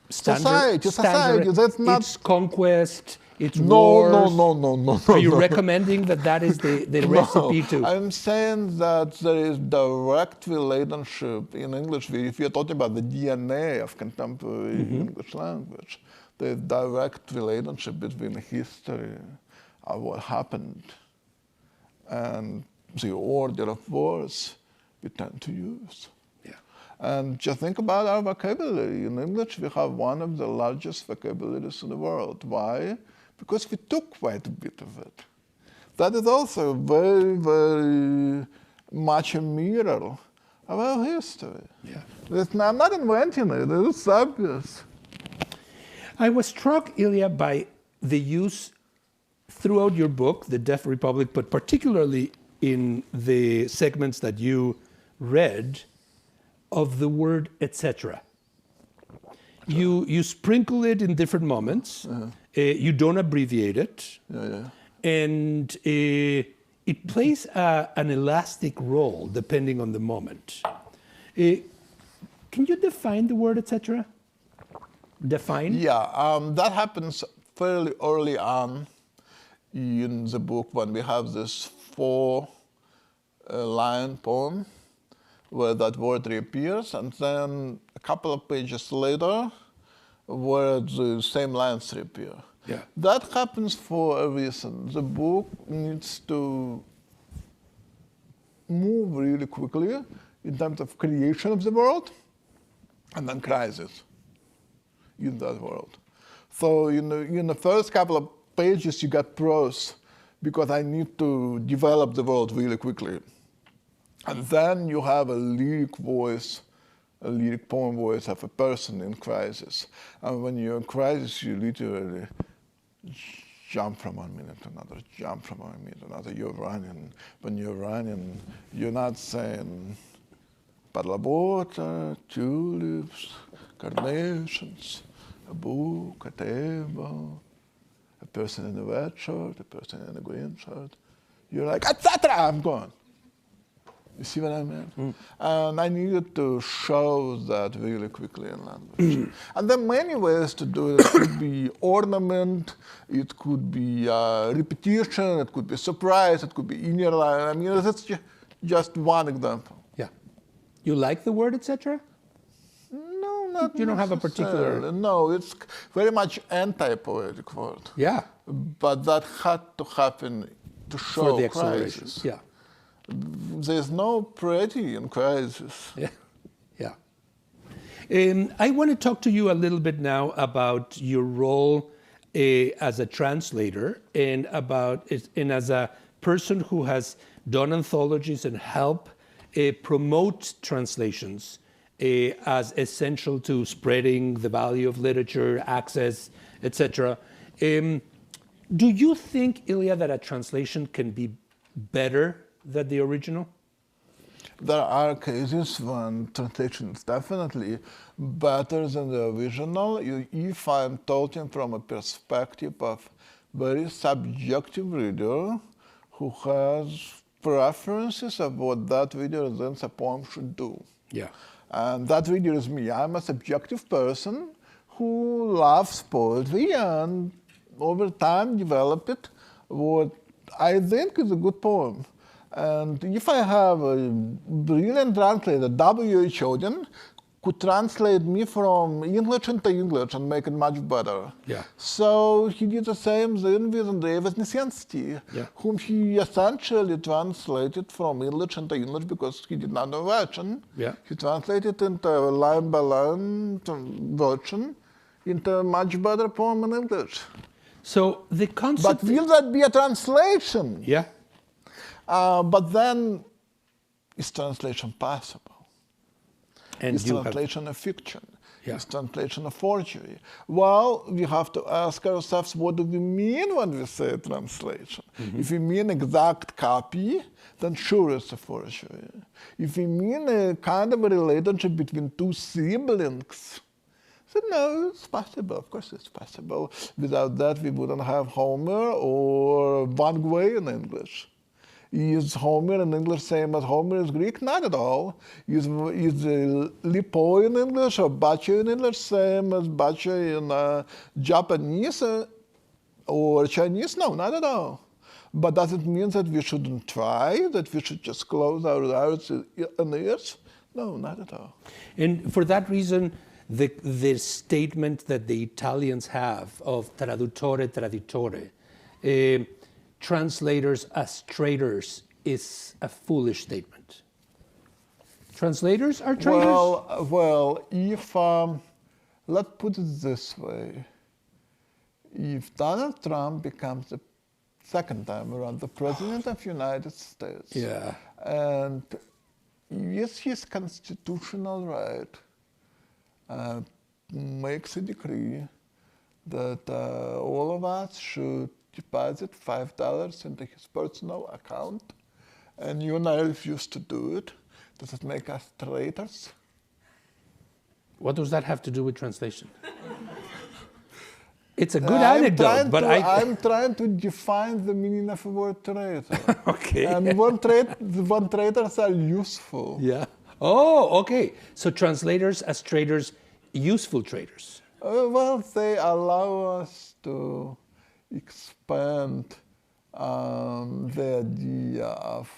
S2: society, that's not...
S1: It's conquest, it's wars.
S2: No.
S1: Are you recommending that is the recipe to...
S2: I'm saying that there is direct relationship in English. If you're talking about the DNA of contemporary English language, there's direct relationship between history of what happened and the order of words we tend to use.
S1: Yeah.
S2: And just think about our vocabulary. In English, we have one of the largest vocabularies in the world. Why? Because we took quite a bit of it. That is also very, very much a mirror of our history.
S1: Yeah.
S2: I'm not inventing it, it's obvious.
S1: I was struck, Ilya, by the use throughout your book, The Deaf Republic, but particularly in the segments that you read, of the word etc. You sprinkle it in different moments. You don't abbreviate it. And it plays an elastic role depending on the moment. Can you define the word etc.? Define?
S2: Yeah, that happens fairly early on in the book when we have this 4-line poem where that word reappears, and then a couple of pages later where the same lines reappear.
S1: Yeah.
S2: That happens for a reason. The book needs to move really quickly in terms of creation of the world and then crisis in that world. So in the first couple of pages you got prose because I need to develop the world really quickly. And then you have a lyric voice, a lyric poem voice of a person in crisis. And when you're in crisis, you literally jump from 1 minute to another, jump from 1 minute to another. You're running. When you're running, you're not saying bottle of water, tulips, carnations, a book, a table, a person in a red shirt, a person in a green shirt. You're like, etc. I'm gone. You see what I mean? And I needed to show that really quickly in language. And there are many ways to do it. It could be ornament, it could be repetition, it could be surprise, it could be inner line. I mean, that's just one example.
S1: Yeah. You like the word, etc.?
S2: No, not
S1: You don't have a particular...
S2: necessarily. No, it's very much anti-poetic word.
S1: Yeah.
S2: But that had to happen to show
S1: For the acceleration.
S2: crisis.
S1: Yeah.
S2: There's no pretty in crisis.
S1: Yeah. Yeah. I want to talk to you a little bit now about your role as a translator and as a person who has done anthologies and help promote translations as essential to spreading the value of literature, access, etc. Do you think, Ilya, that a translation can be better than the original?
S2: There are cases when translation is definitely better than the original. If I'm talking from a perspective of very subjective reader who has preferences of what that reader thinks a poem should do.
S1: Yeah.
S2: And that reader is me. I'm a subjective person who loves poetry and over time develop it what I think is a good poem. And if I have a brilliant translator, W.H. Auden, could translate me from English into English and make it much better.
S1: Yeah.
S2: So he did the same thing with Andrei Voznесensky, whom he essentially translated from English into English because he did not know Russian.
S1: Yeah.
S2: He translated into line by line version into a much better poem in English.
S1: So the concept...
S2: But will that be a translation?
S1: Yeah.
S2: But then, is translation possible?
S1: And
S2: is translation a fiction?
S1: Yeah.
S2: Is translation a forgery? Well, we have to ask ourselves, what do we mean when we say translation? If we mean exact copy, then sure it's a forgery. If we mean a kind of a relationship between two siblings, so no, it's possible. Of course it's possible. Without that, we wouldn't have Homer or Van Gogh in English. Is Homer in English same as Homer is Greek? Not at all. Is Lipo in English or Bacha in English same as Bacha in Japanese or Chinese? No, not at all. But does it mean that we shouldn't try, that we should just close our eyes and ears? No, not at all.
S1: And for that reason, the statement that the Italians have of traduttore traditore, translators as traders, is a foolish statement. Translators are traders?
S2: Well, if, let's put it this way. If Donald Trump becomes the second time around the President of the United States,
S1: Yeah.
S2: and is his constitutional right, makes a decree that all of us should deposit $5 into his personal account, and you and I refuse to do it, does it make us traitors?
S1: What does that have to do with translation? It's a good anecdote, but
S2: I'm trying to define the meaning of the word traitor.
S1: Okay.
S2: And when traitors are useful.
S1: Yeah. Oh, okay. So translators as traders, useful traders.
S2: Well, they allow us to expand the idea of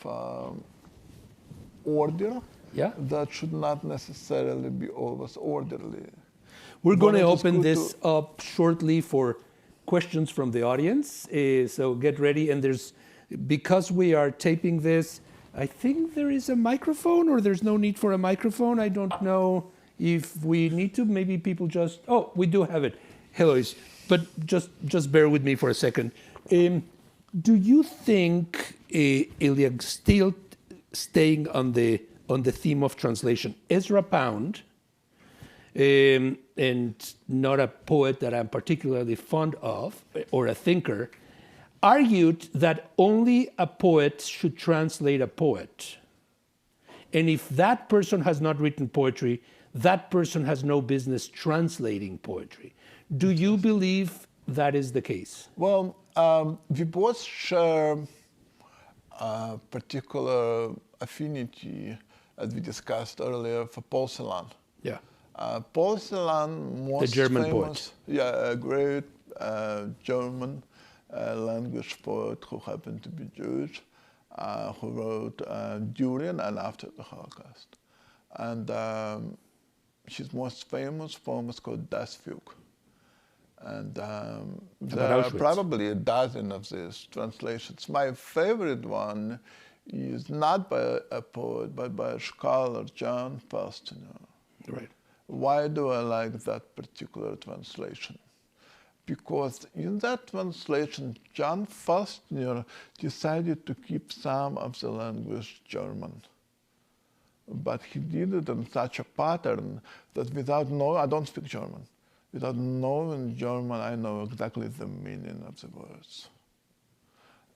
S2: order that should not necessarily be always orderly.
S1: We're going to open this up shortly for questions from the audience, so get ready. And because we are taping this, I think there is a microphone, or there's no need for a microphone. I don't know if we need to. Maybe people just, oh, we do have it. Hello, but just bear with me for a second. Do you think, Ilya, still staying on the theme of translation, Ezra Pound, and not a poet that I'm particularly fond of, or a thinker, argued that only a poet should translate a poet. And if that person has not written poetry, that person has no business translating poetry. Do you believe that is the case?
S2: Well, we both share a particular affinity, as we discussed earlier, for Paul Celan.
S1: Yeah.
S2: Paul Celan, most
S1: the German
S2: famous,
S1: poet.
S2: Yeah, a great German language poet who happened to be Jewish, who wrote during and after the Holocaust. And his most famous poem is called Das Volk. And there are probably a dozen of these translations. My favorite one is not by a poet, but by a scholar, John Fastiner.
S1: Right.
S2: Why do I like that particular translation? Because in that translation, John Fastiner decided to keep some of the language German. But he did it in such a pattern that without knowing, I don't speak German. Without knowing German, I know exactly the meaning of the words.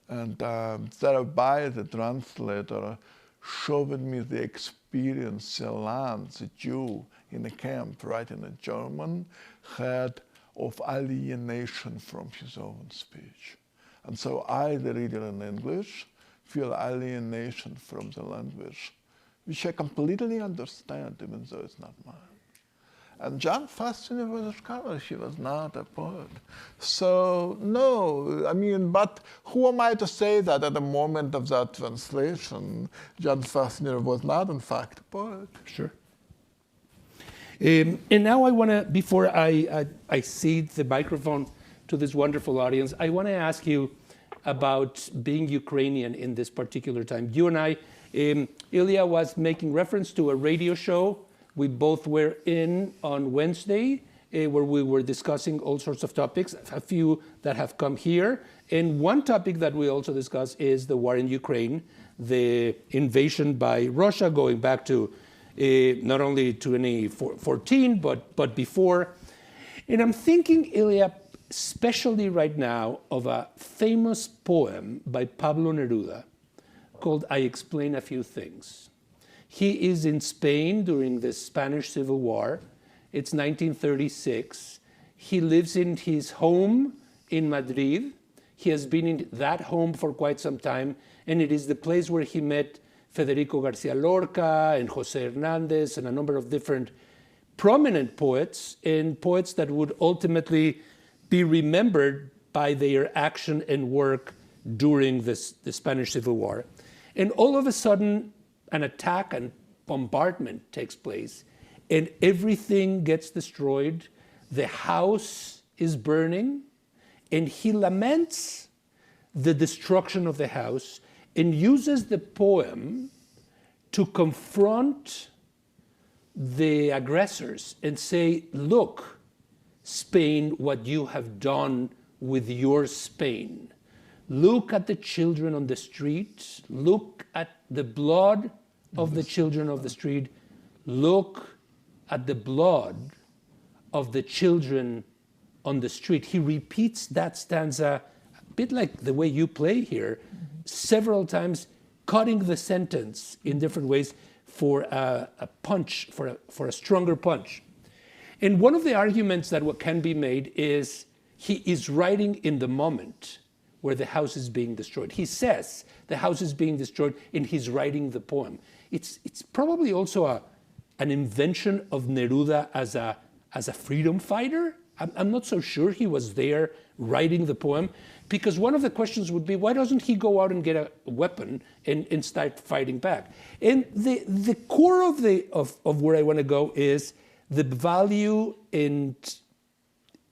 S2: And thereby the translator showed me the experience Celan, the Jew in a camp writing in German, had of alienation from his own speech. And so I, the reader in English, feel alienation from the language, which I completely understand, even though it's not mine. And John Fastiner was a scholar, he was not a poet. So, no, I mean, but who am I to say that at the moment of that translation, John Fastiner was not, in fact, a poet?
S1: Sure. And now I want to, before I cede the microphone to this wonderful audience, I want to ask you about being Ukrainian in this particular time. You and I, Ilya was making reference to a radio show we both were in on Wednesday, where we were discussing all sorts of topics, a few that have come here. And one topic that we also discussed is the war in Ukraine, the invasion by Russia going back to not only 2014, but before. And I'm thinking, Ilya, especially right now, of a famous poem by Pablo Neruda called I Explain a Few Things. He is in Spain during the Spanish Civil War. It's 1936. He lives in his home in Madrid. He has been in that home for quite some time, and it is the place where he met Federico Garcia Lorca and Jose Hernandez and a number of different prominent poets, and poets that would ultimately be remembered by their action and work during the Spanish Civil War. And all of a sudden, an attack and bombardment takes place, and everything gets destroyed. The house is burning, and he laments the destruction of the house and uses the poem to confront the aggressors and say, look, Spain, what you have done with your Spain. Look at the children on the street. Look at the blood of the children of the street. Look at the blood of the children on the street. He repeats that stanza, a bit like the way you play here, several times, cutting the sentence in different ways for a punch, for a stronger punch. And one of the arguments that what can be made is he is writing in the moment where the house is being destroyed. He says the house is being destroyed and he's writing the poem. It's probably also an invention of Neruda as a freedom fighter. I'm not so sure he was there writing the poem, because one of the questions would be, why doesn't he go out and get a weapon and start fighting back? And the core of where I want to go is the value and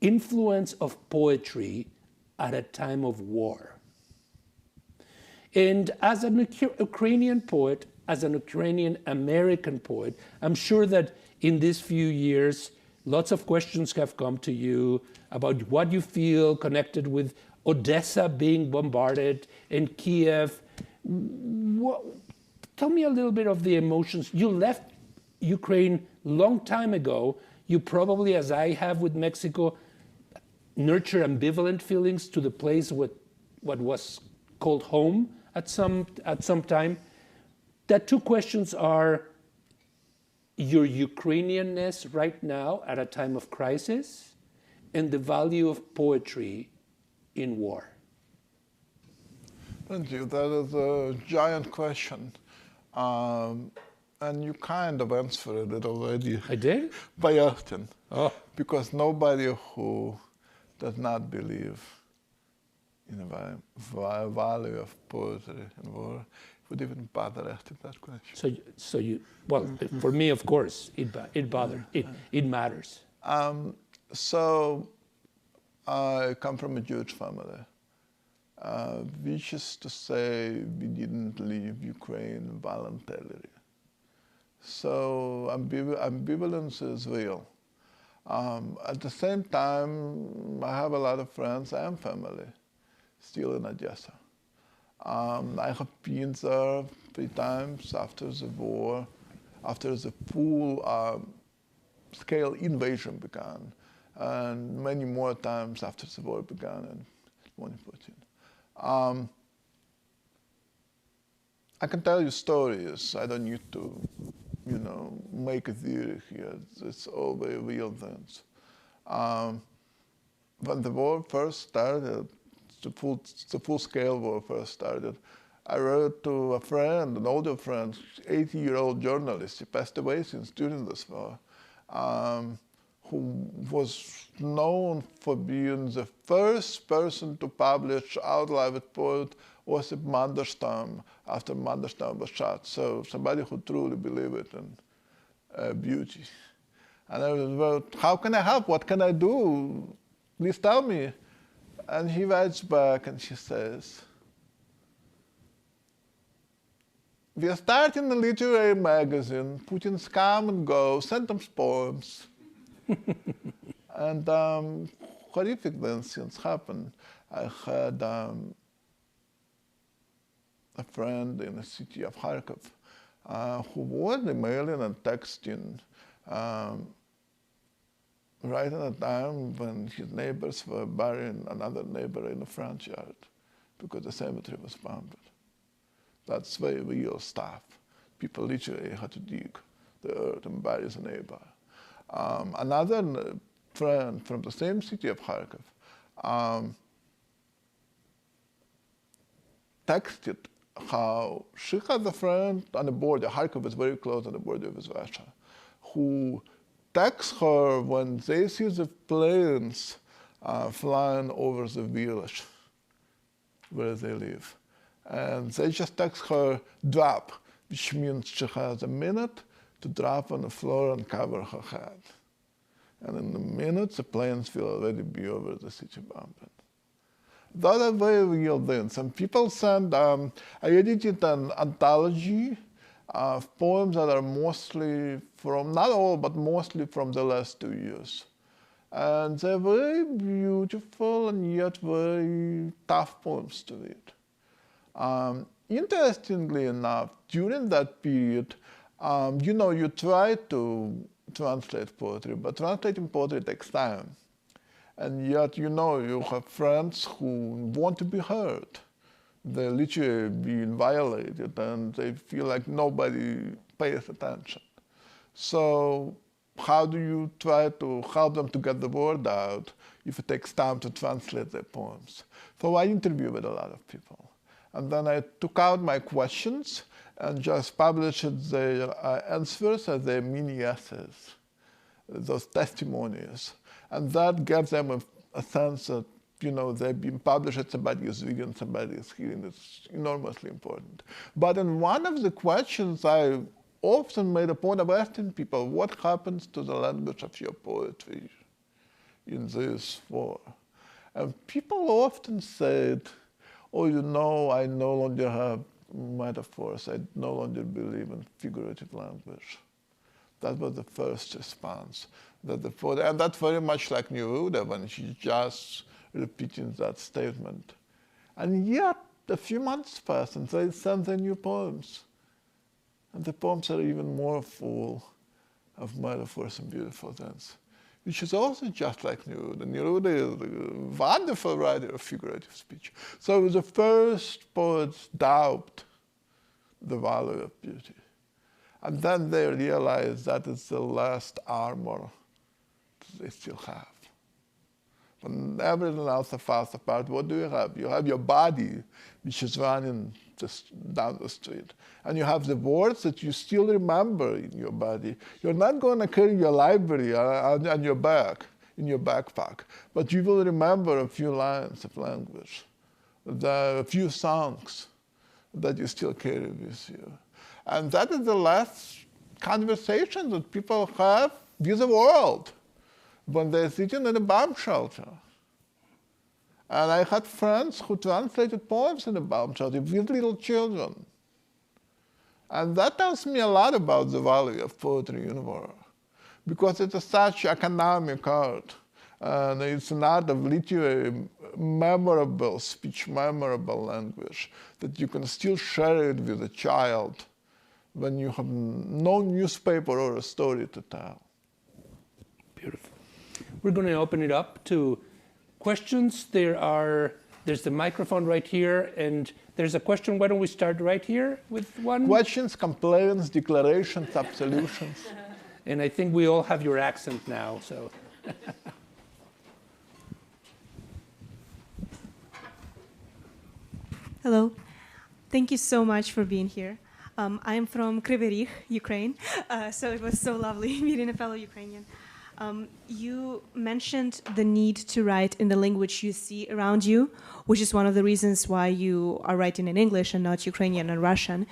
S1: influence of poetry at a time of war. And as an Ukrainian poet, as an Ukrainian American poet, I'm sure that in these few years, lots of questions have come to you about what you feel connected with Odessa being bombarded and Kiev. Tell me a little bit of the emotions. You left Ukraine long time ago. You probably, as I have with Mexico, nurture ambivalent feelings to the place what was called home at some time. The two questions are your Ukrainianness right now at a time of crisis and the value of poetry in war.
S2: Thank you. That is a giant question. And you kind of answered it already.
S1: I did?
S2: By often.
S1: Oh.
S2: Because nobody who does not believe in the value of poetry in war would even bother asking that question.
S1: So you, well, for me, of course, it bothered. It matters.
S2: So I come from a Jewish family. Which is to say we didn't leave Ukraine voluntarily. So ambivalence is real. At the same time, I have a lot of friends and family still in Odessa. I have been there 3 times after the war, after the full-scale invasion began, and many more times after the war began in 2014. I can tell you stories. I don't need to, make a theory here. It's all very real things. When the war first started, the full-scale war first started, I wrote to a friend, an older friend, 80-year-old journalist. He passed away since during this war, who was known for being the first person to publish out loud with poet Osip Mandelstam after Mandelstam was shot. So somebody who truly believed in beauty. And I wrote, how can I help? What can I do? Please tell me. And he writes back and he says, we are starting a literary magazine, Putin's come and go, send them poems. And horrific then things happened. I had a friend in the city of Kharkov who was emailing and texting right at a time when his neighbors were burying another neighbor in the front yard because the cemetery was bombed. That's very real stuff. People literally had to dig the earth and bury the neighbor. Another friend from the same city of Kharkov texted how she had a friend on the border, Kharkov is very close on the border with Russia, who texts her when they see the planes flying over the village where they live. And they just text her, drop, which means she has a minute to drop on the floor and cover her head. And in a minute, the planes will already be over the city bombing. Those are very real things. And people send, I edited an anthology of poems that are mostly from, not all, but mostly from the last 2 years. And they're very beautiful and yet very tough poems to read. Interestingly enough, during that period, you try to translate poetry, but translating poetry takes time. And yet, you have friends who want to be heard. They're literally being violated and they feel like nobody pays attention. So how do you try to help them to get the word out if it takes time to translate their poems? So I interviewed a lot of people. And then I took out my questions and just published their answers as their mini essays, those testimonies. And that gives them a sense that, they've been published, somebody is reading, somebody is hearing. It's enormously important. But in one of the questions, I often made a point of asking people, what happens to the language of your poetry in this war? And people often said, oh, I no longer have metaphors. I no longer believe in figurative language. That was the first response. And that's very much like Neruda when she's just repeating that statement. And yet, a few months pass and they send their new poems. And the poems are even more full of metaphors and beautiful things. which is also just like Neruda. Neruda is a wonderful writer of figurative speech. So the first poets doubt the value of beauty. And then they realize that is the last armor they still have. When everything else falls apart, what do you have? You have your body, which is running just down the street. And you have the words that you still remember in your body. You're not going to carry your library on your back, in your backpack, but you will remember a few lines of language, a few songs that you still carry with you. And that is the last conversation that people have with the world when they're sitting in a bomb shelter. And I had friends who translated poems in a bomb shelter with little children. And that tells me a lot about the value of poetry in war, because it is such economic art. And it's an art of literary, memorable speech, memorable language, that you can still share it with a child when you have no newspaper or a story to tell.
S1: Beautiful. We're going to open it up to questions. There's the microphone right here, and there's a question. Why don't we start right here with one?
S2: Questions, complaints, declarations, absolutions.
S1: And I think we all have your accent now, so.
S3: Hello. Thank you so much for being here. I'm from Kryvyi Rih, Ukraine, so it was so lovely meeting a fellow Ukrainian. You mentioned the need to write in the language you see around you, which is one of the reasons why you are writing in English and not Ukrainian and Russian,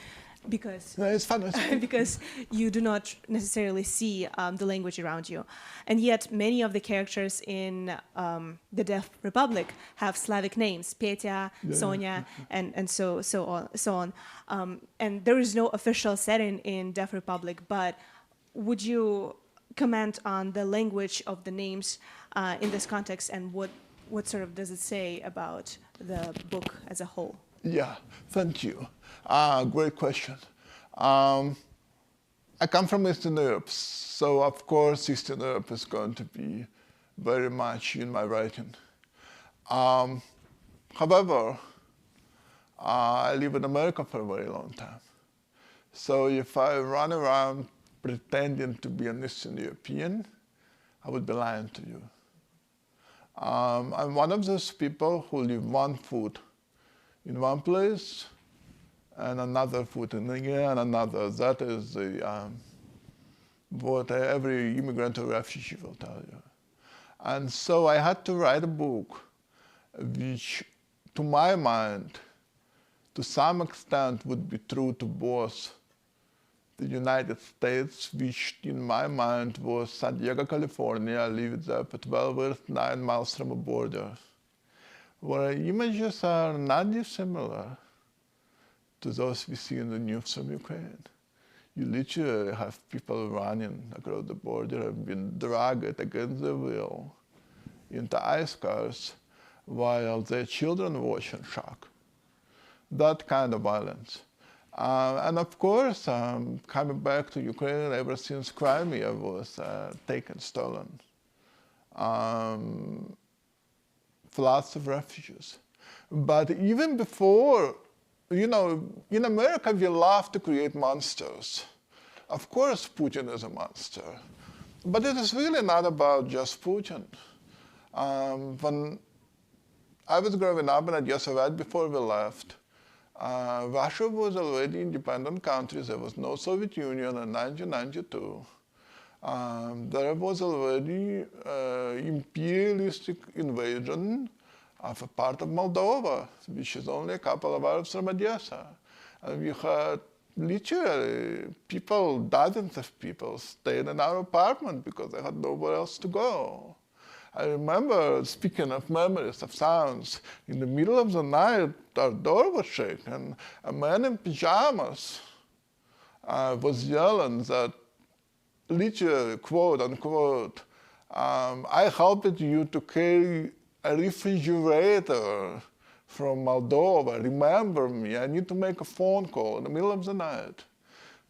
S3: because
S2: No, it's fun.
S3: because you do not necessarily see the language around you. And yet many of the characters in the Deaf Republic have Slavic names, Petya, Sonia, and so on. And there is no official setting in Deaf Republic, but would you comment on the language of the names in this context, and what sort of does it say about the book as a whole?
S2: Yeah, thank you. Great question. I come from Eastern Europe, so of course Eastern Europe is going to be very much in my writing. However, I live in America for a very long time. So if I run around pretending to be an Eastern European, I would be lying to you. I'm one of those people who leave one foot in one place and another foot in again, another. That is what every immigrant or refugee will tell you. And so I had to write a book which, to my mind, to some extent would be true to both the United States, which in my mind was San Diego, California. I lived there for 12 years, 9 miles from a border, where images are not dissimilar to those we see in the news from Ukraine. You literally have people running across the border and being dragged against their will into ice cars while their children watch in shock. That kind of violence. And of course, coming back to Ukraine ever since Crimea was taken, stolen. Floods of refugees. But even before, you know, in America we love to create monsters. Of course Putin is a monster, but it is really not about just Putin. When I was growing up, and I guess right before we left, Russia was already an independent country. There was no Soviet Union in 1992. There was already imperialistic invasion of a part of Moldova, which is only a couple of hours from Odessa. And we had literally people, dozens of people, stayed in our apartment because they had nowhere else to go. I remember, speaking of memories, of sounds, in the middle of the night, our door was shaken. A man in pajamas was yelling that, literally, quote unquote, I helped you to carry a refrigerator from Moldova. Remember me, I need to make a phone call in the middle of the night.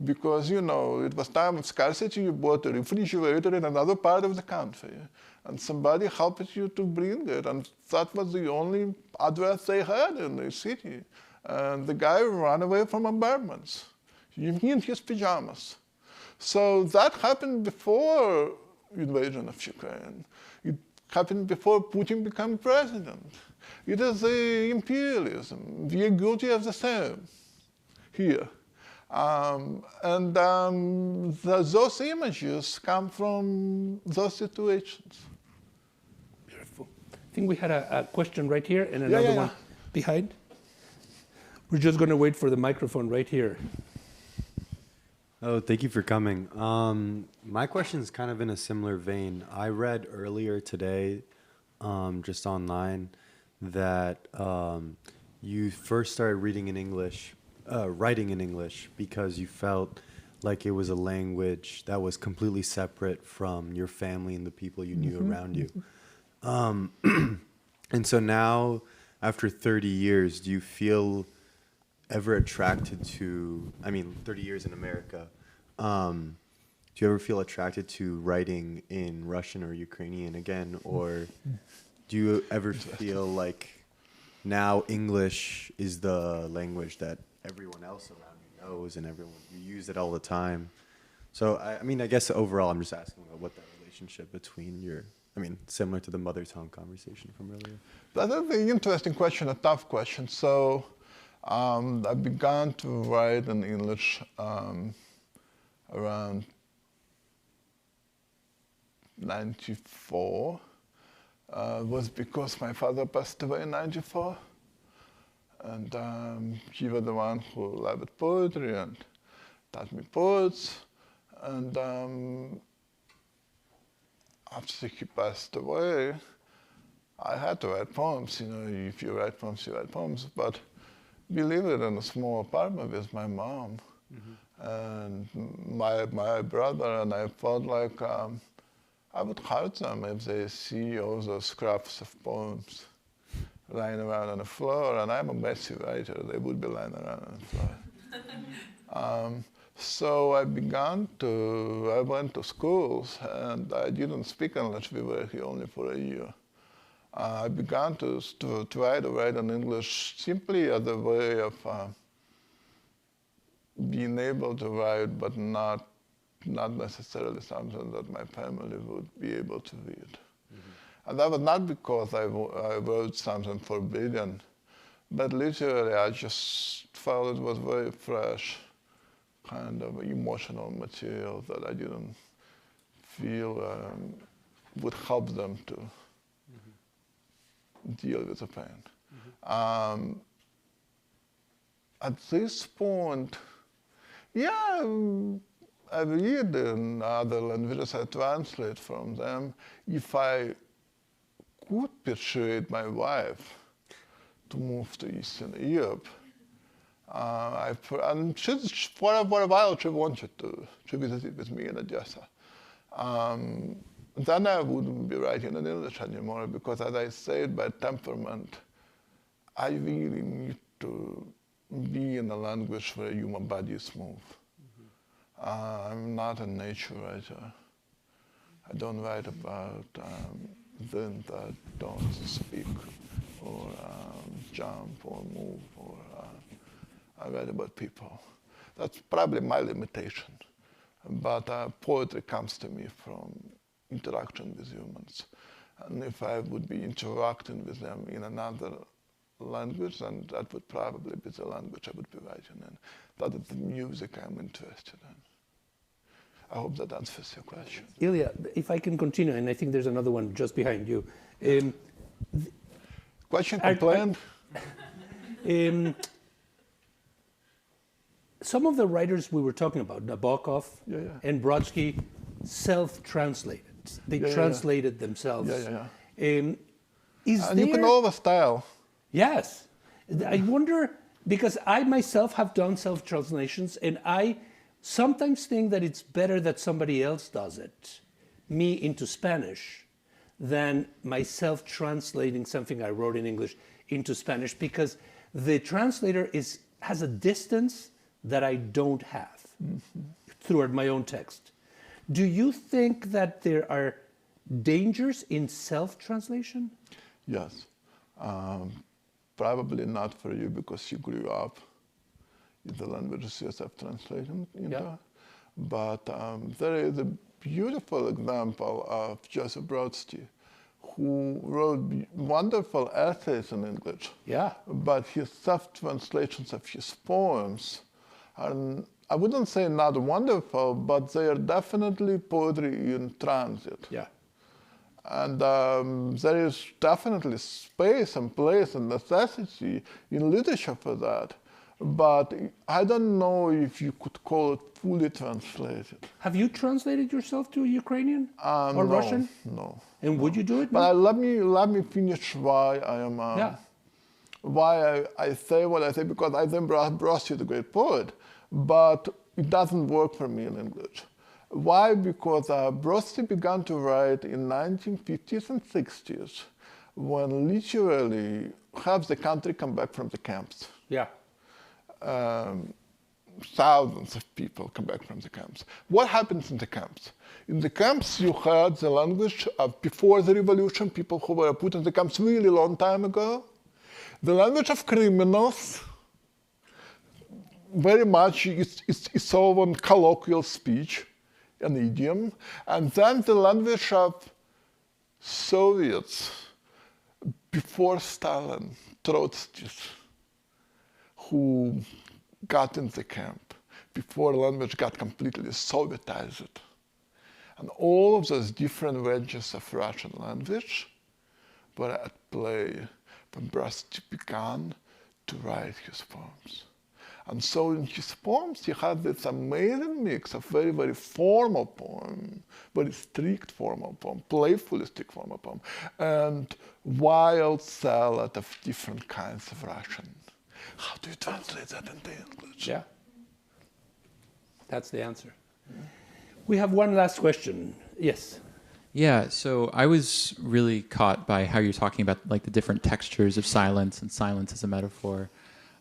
S2: because, you know, it was time of scarcity. You bought a refrigerator in another part of the country, and somebody helped you to bring it, and that was the only address they had in the city. And the guy ran away from apartments, in his pajamas. So that happened before invasion of Ukraine. It happened before Putin became president. It is the imperialism. We are guilty of the same here. Those images come from those situations.
S1: Beautiful. I think we had a question right here and another one behind. We're just going to wait for the microphone right here.
S4: Oh, thank you for coming. My question is kind of in a similar vein. I read earlier today, just online, that you first started reading in English, writing in English, because you felt like it was a language that was completely separate from your family and the people you knew around you. And so now, after 30 years, do you feel ever attracted to, 30 years in America, do you ever feel attracted to writing in Russian or Ukrainian again? Or do you ever feel like now English is the language that everyone else around you knows and you use it all the time? So, I guess overall, I'm just asking about what that relationship between similar to the mother tongue conversation from earlier.
S2: That's an interesting question, a tough question. So, I began to write in English around 94. Was because my father passed away in 94. And he was the one who loved poetry and taught me poets. And after he passed away, I had to write poems. You know, if you write poems, you write poems. But we lived in a small apartment with my mom and my brother, and I felt like I would hurt them if they see all those scraps of poems lying around on the floor, and I'm a messy writer. They would be lying around on the floor. So I went to schools, and I didn't speak English. We were here only for a year. I began to try to write in English simply as a way of being able to write, but not necessarily something that my family would be able to read. And that was not because I wrote something forbidden, but literally I just felt it was very fresh, kind of emotional material that I didn't feel would help them to deal with the pain. At this point, I read in other languages, I translate from them. If I could persuade my wife to move to Eastern Europe, and for a while she wanted to visit with me in Odessa. Then I wouldn't be writing in English anymore, because as I said, by temperament, I really need to be in a language where human bodies move. I'm not a nature writer. I don't write about things that don't speak or jump or move, or I write about people. That's probably my limitation. But poetry comes to me from interaction with humans. And if I would be interacting with them in another language, then that would probably be the language I would be writing in. That is the music I'm interested in. I hope that answers your question.
S1: Ilya, if I can continue, and I think there's another one just behind you.
S2: Question, complaint?
S1: Some of the writers we were talking about, Nabokov and Brodsky, self-translated. They translated themselves.
S2: And you can always tell.
S1: Yes. I wonder, because I myself have done self-translations, and I sometimes think that it's better that somebody else does it, me into Spanish, than myself translating something I wrote in English into Spanish, because the translator has a distance that I don't have. throughout my own text. Do you think that there are dangers in self-translation?
S2: Yes. Probably not for you because you grew up in the languages you self-translated into.
S1: Yeah.
S2: But there is a beautiful example of Joseph Brodsky, who wrote wonderful essays in English.
S1: Yeah.
S2: But his self-translations of his poems are, I wouldn't say not wonderful, but they are definitely poetry in transit.
S1: Yeah.
S2: And there is definitely space and place and necessity in literature for that. But I don't know if you could call it fully translated.
S1: Have you translated yourself to Ukrainian or
S2: No,
S1: Russian?
S2: No.
S1: And would you do it?
S2: But let me finish why I am. Why I say what I say, because I think Brodsky is a great poet, but it doesn't work for me in English. Why? Because Brodsky began to write in 1950s and 60s, when literally half the country come back from the camps.
S1: Yeah.
S2: Thousands of people come back from the camps. What happens in the camps? In the camps, you had the language of before the revolution, people who were put in the camps really long time ago. The language of criminals, very much it's all on colloquial speech, an idiom. And then the language of Soviets before Stalin, Trotskyists, who got in the camp before the language got completely Sovietized. And all of those different ranges of Russian language were at play when Brodsky began to write his poems. And so in his poems, he had this amazing mix of very, very formal poem, very strict formal poem, playfully strict formal poem, and wild salad of different kinds of Russian. How do you translate that into English?
S1: Yeah. That's the answer. We have one last question. Yes.
S5: Yeah, so I was really caught by how you're talking about like the different textures of silence and silence as a metaphor.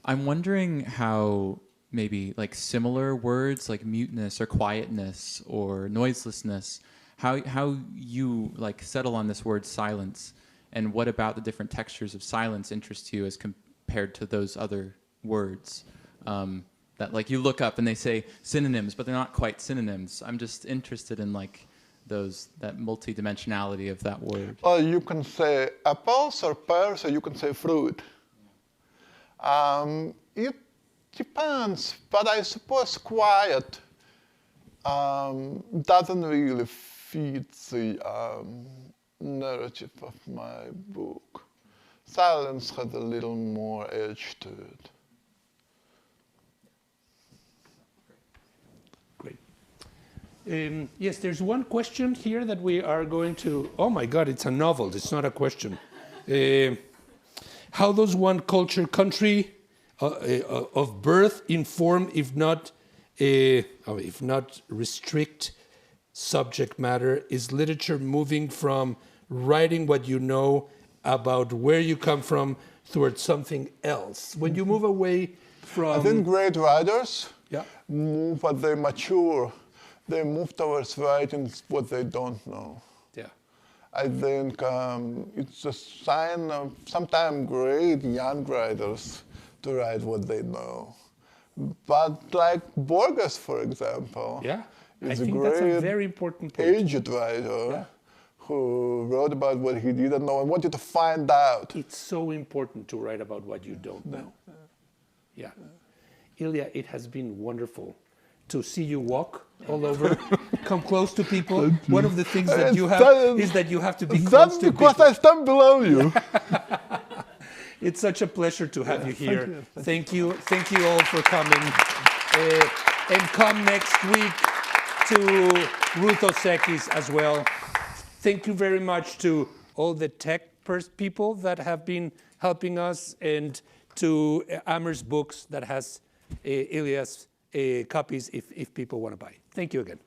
S5: I'm wondering how maybe like similar words like muteness or quietness or noiselessness, how you like settle on this word silence, and what about the different textures of silence interests you as compared to those other words that like you look up and they say synonyms, but they're not quite synonyms. I'm just interested in like that multidimensionality of that word.
S2: Well, you can say apples or pears, or you can say fruit. It depends, but I suppose quiet doesn't really fit the narrative of my book. Silence has a little more edge to it.
S1: Great. Yes, there's one question here that we are going to... Oh my God, it's a novel. It's not a question. How does one culture, country of birth inform, if not restrict subject matter? Is literature moving from writing what you know about where you come from towards something else? When you move away from...
S2: I think great writers
S1: Yeah.
S2: move as they mature. They move towards writing what they don't know.
S1: Yeah.
S2: I think it's a sign of sometimes great young writers to write what they know. But like Borges, for example,
S1: Yeah. I
S2: is a
S1: think that's a
S2: great
S1: very important point.
S2: aged writer
S1: Yeah.
S2: who wrote about what he didn't know and wanted to find out.
S1: It's so important to write about what you don't know. Yeah. Ilya, it has been wonderful to see you walk all over, come close to people. One of the things that you have is that you have to be close to people.
S2: That's because I stand below you.
S1: It's such a pleasure to have you here. Thank you all for coming. And come next week to Ruth Oseki's as well. Thank you very much to all the tech people that have been helping us, and to Amher's Books that has Ilya's copies if people want to buy. Thank you again.